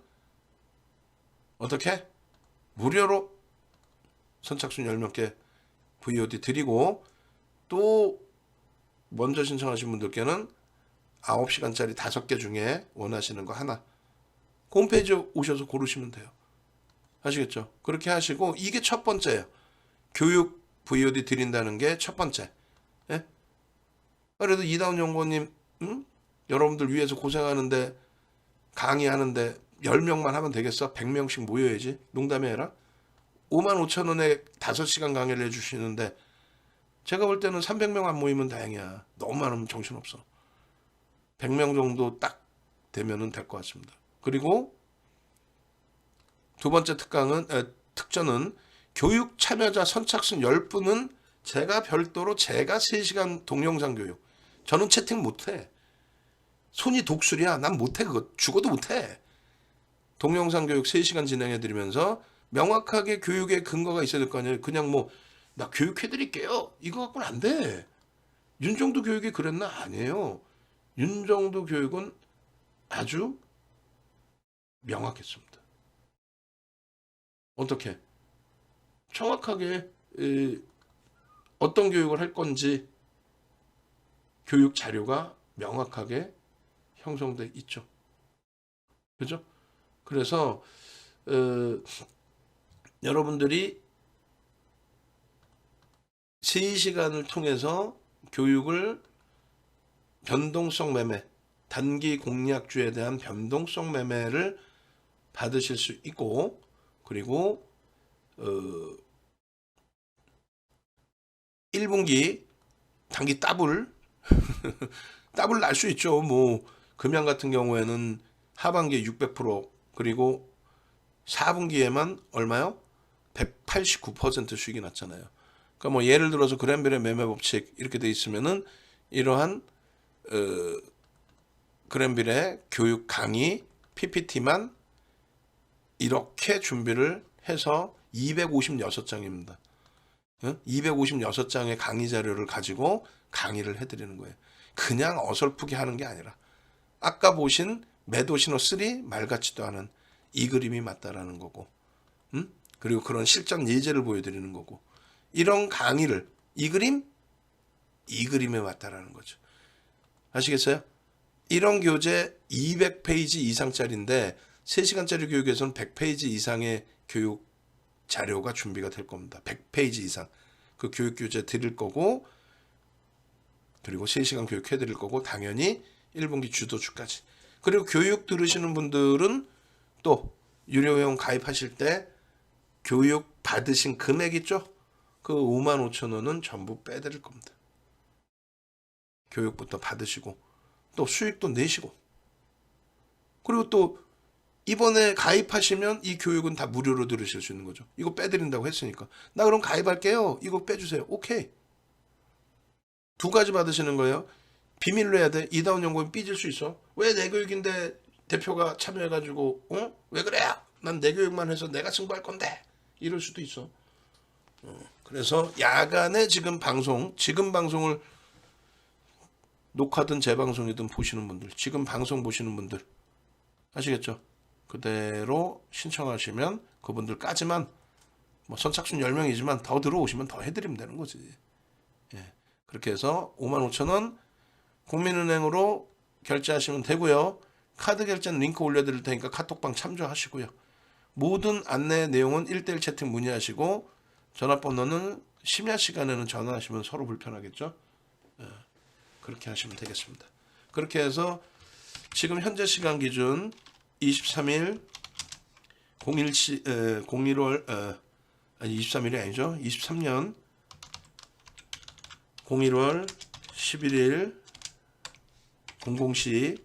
어떻게? 무료로 선착순 10명께 VOD 드리고 또 먼저 신청하신 분들께는 9시간짜리 5개 중에 원하시는 거 하나 홈페이지 오셔서 고르시면 돼요. 아시겠죠? 그렇게 하시고 이게 첫 번째예요. 교육 VOD 드린다는 게 첫 번째. 예? 그래도 이다운 연구원님 여러분들 위해서 고생하는데 강의하는데 10명만 하면 되겠어? 100명씩 모여야지. 농담이 아니라 55,000원에 5시간 강의를 해주시는데 제가 볼 때는 300명 안 모이면 다행이야. 너무 많으면 정신없어. 100명 정도 딱 되면은 될 것 같습니다. 그리고 두 번째 특전은 교육 참여자 선착순 10분은 제가 별도로 제가 3시간 동영상 교육. 저는 채팅 못해. 손이 독수리야. 난 못해. 그거 죽어도 못해. 동영상 교육 3시간 진행해드리면서 명확하게 교육의 근거가 있어야 될 거 아니에요. 그냥 뭐 나 교육해드릴게요. 이거 갖고는 안 돼. 윤정도 교육이 그랬나? 아니에요. 윤정도 교육은 아주 명확했습니다. 어떻게? 정확하게 어떤 교육을 할 건지 교육 자료가 명확하게 형성돼 있죠. 그죠? 그래서 여러분들이 3시간을 통해서 교육을 변동성 매매, 단기 공략주에 대한 변동성 매매를 받으실 수 있고, 그리고 1분기 단기 더블 더블 날 수 있죠. 뭐 금양 같은 경우에는 하반기에 600% 그리고 4분기에만 얼마요? 189% 수익이 났잖아요. 그러니까 뭐 예를 들어서 그랜빌의 매매 법칙 이렇게 돼 있으면은 이러한 그랜빌의 교육 강의 PPT만 이렇게 준비를 해서 256장입니다. 256장의 강의 자료를 가지고 강의를 해드리는 거예요. 그냥 어설프게 하는 게 아니라 아까 보신 매도 신호 3 말같지도 않은 이 그림이 맞다라는 거고, 그리고 그런 실전 예제를 보여드리는 거고, 이런 강의를 이 그림에 맞다라는 거죠. 아시겠어요? 이런 교재 200페이지 이상짜리인데 3시간짜리 교육에서는 100페이지 이상의 교육 자료가 준비가 될 겁니다. 100페이지 이상. 그 교육 교재 드릴 거고, 그리고 3시간 교육 해드릴 거고, 당연히 1분기 주도주까지. 그리고 교육 들으시는 분들은 또 유료회원 가입하실 때 교육 받으신 금액 있죠? 그 55,000원은 전부 빼드릴 겁니다. 교육부터 받으시고 또 수익도 내시고, 그리고 또 이번에 가입하시면 이 교육은 다 무료로 들으실 수 있는 거죠. 이거 빼드린다고 했으니까 나 그럼 가입할게요. 이거 빼주세요. 오케이. 두 가지 받으시는 거예요. 비밀로 해야 돼. 이다운 연구원 삐질 수 있어. 왜 내 교육인데 대표가 참여해가지고 왜 그래? 난 내 교육만 해서 내가 승부할 건데 이럴 수도 있어. 그래서 야간에 지금 방송을 녹화든 재방송이든 보시는 분들, 지금 방송 보시는 분들 아시겠죠? 그대로 신청하시면 그분들까지만, 뭐 선착순 10명이지만 더 들어오시면 더 해드리면 되는 거지. 예. 그렇게 해서 55,000원 국민은행으로 결제하시면 되고요. 카드 결제는 링크 올려드릴 테니까 카톡방 참조하시고요. 모든 안내 내용은 1대1 채팅 문의하시고, 전화번호는 심야 시간에는 전화하시면 서로 불편하겠죠. 그렇게 하시면 되겠습니다. 그렇게 해서 지금 현재 시간 기준 23일 01월 23일이 아니죠. 23년 01월 11일 00시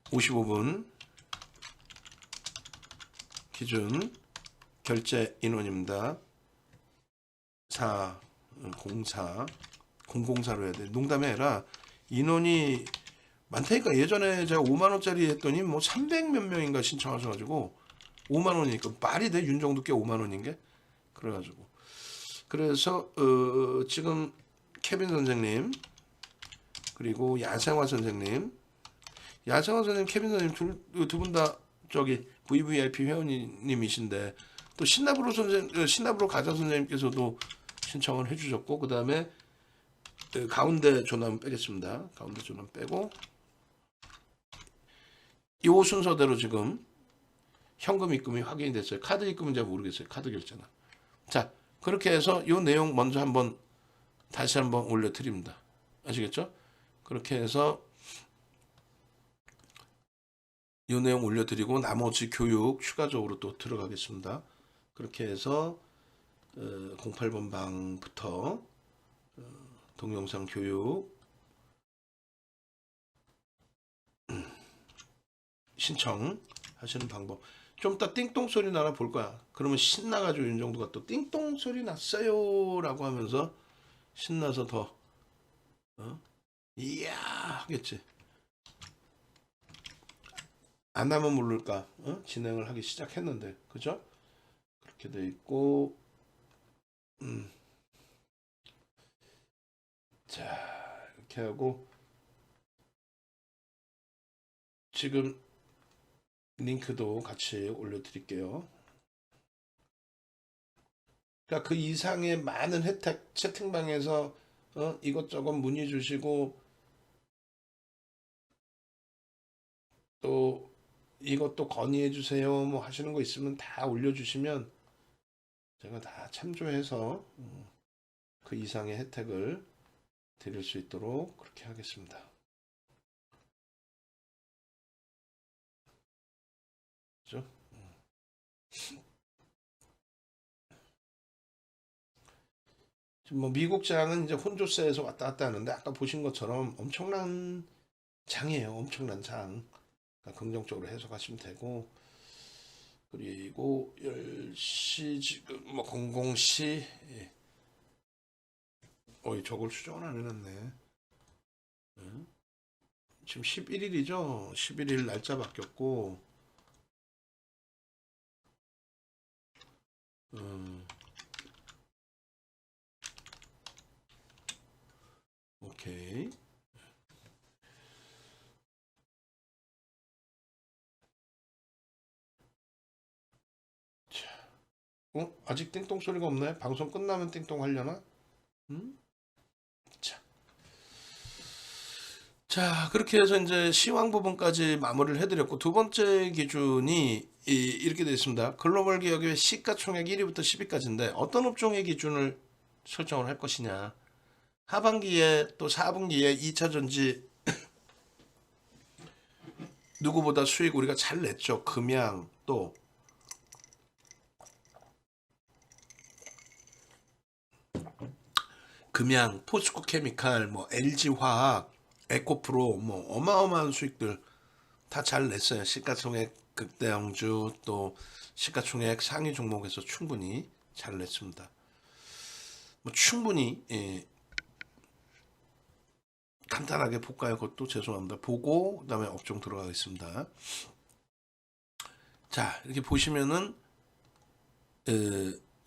55분 기준 결제 인원입니다. 004로 해야 돼. 농담이 아니라 인원이 많다니까. 예전에 제가 5만원짜리 했더니 뭐 300몇 명인가 신청하셔가지고 5만원이니까 말이 돼. 윤정도께 5만원인 게. 그래가지고 그래서 지금 케빈 선생님 그리고 야생화 선생님, 케빈 선생님 두 분 다 저기 VVIP 회원님이신데, 또 신나브로 가자 선생님께서도 신청을 해주셨고, 그 다음에 가운데 조남 빼겠습니다. 가운데 조남 빼고 이 순서대로 지금 현금 입금이 확인이 됐어요. 카드 입금은 잘 모르겠어요. 카드 결제는. 자, 그렇게 해서 이 내용 먼저 다시 한번 올려드립니다. 아시겠죠? 그렇게 해서 이 내용 올려드리고 나머지 교육 추가적으로 또 들어가겠습니다. 그렇게 해서 08번 방부터 동영상 교육 신청하시는 방법. 좀 이따 띵동 소리 나나 볼 거야. 그러면 신나가지고 윤정도가 또 띵동 소리 났어요 라고 하면서 신나서 더 이야 하겠지. 안 하면 모를까. 진행을 하기 시작했는데 그죠? 그렇게 돼 있고 자 이렇게 하고 지금 링크도 같이 올려드릴게요. 그러니까 그 이상의 많은 혜택 채팅방에서 이것저것 문의 주시고 또 이것도 건의해 주세요 뭐 하시는 거 있으면 다 올려주시면 제가 다 참조해서 그 이상의 혜택을 드릴 수 있도록 그렇게 하겠습니다. 그죠? 지금 뭐 미국 장은 이제 혼조세에서 왔다 갔다 하는데 아까 보신 것처럼 엄청난 장이에요. 엄청난 장. 그러니까 긍정적으로 해석하시면 되고 그리고 10시 지금 뭐 00시 저걸 수정을 안 해놨네. 지금 11일이죠. 11일 날짜 바뀌었고 오케이. 아직 띵동 소리가 없나요? 방송 끝나면 띵동 하려나? 자, 그렇게 해서 이제 시황 부분까지 마무리를 해드렸고 두 번째 기준이 이렇게 되어 있습니다. 글로벌 기업의 시가총액 1위부터 10위까지인데 어떤 업종의 기준을 설정을 할 것이냐. 하반기에 또 4분기에 2차전지 누구보다 수익 우리가 잘 냈죠. 금양 또 금양, 포스코 케미칼, 뭐 LG화학, 에코프로 뭐 어마어마한 수익들 다 잘 냈어요. 시가총액 극대형주 또 시가총액 상위 종목에서 충분히 잘 냈습니다. 뭐 충분히 간단하게 볼까요? 그것도 죄송합니다. 보고 그다음에 업종 들어가겠습니다. 자 이렇게 보시면은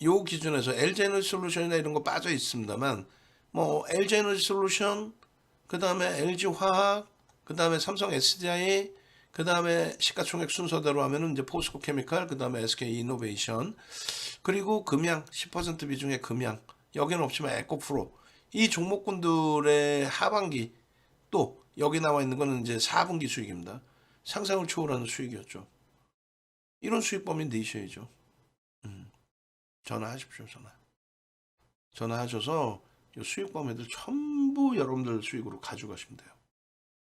요 기준에서 LG에너지 솔루션이나 이런 거 빠져 있습니다만 뭐 LG에너지 솔루션 그 다음에 LG화학 그 다음에 삼성 SDI 그 다음에 시가총액 순서대로 하면은 이제 포스코 케미칼 그 다음에 SK 이노베이션 그리고 금양 10% 비중의 금양 여기는 없지만 에코프로 이 종목군들의 하반기 또 여기 나와 있는 거는 이제 4분기 수익입니다. 상상을 초월하는 수익이었죠. 이런 수익 범위 내셔야죠. 전화하십시오. 전화하셔서 이 수익 범위들 전부 여러분들 수익으로 가져가시면 돼요.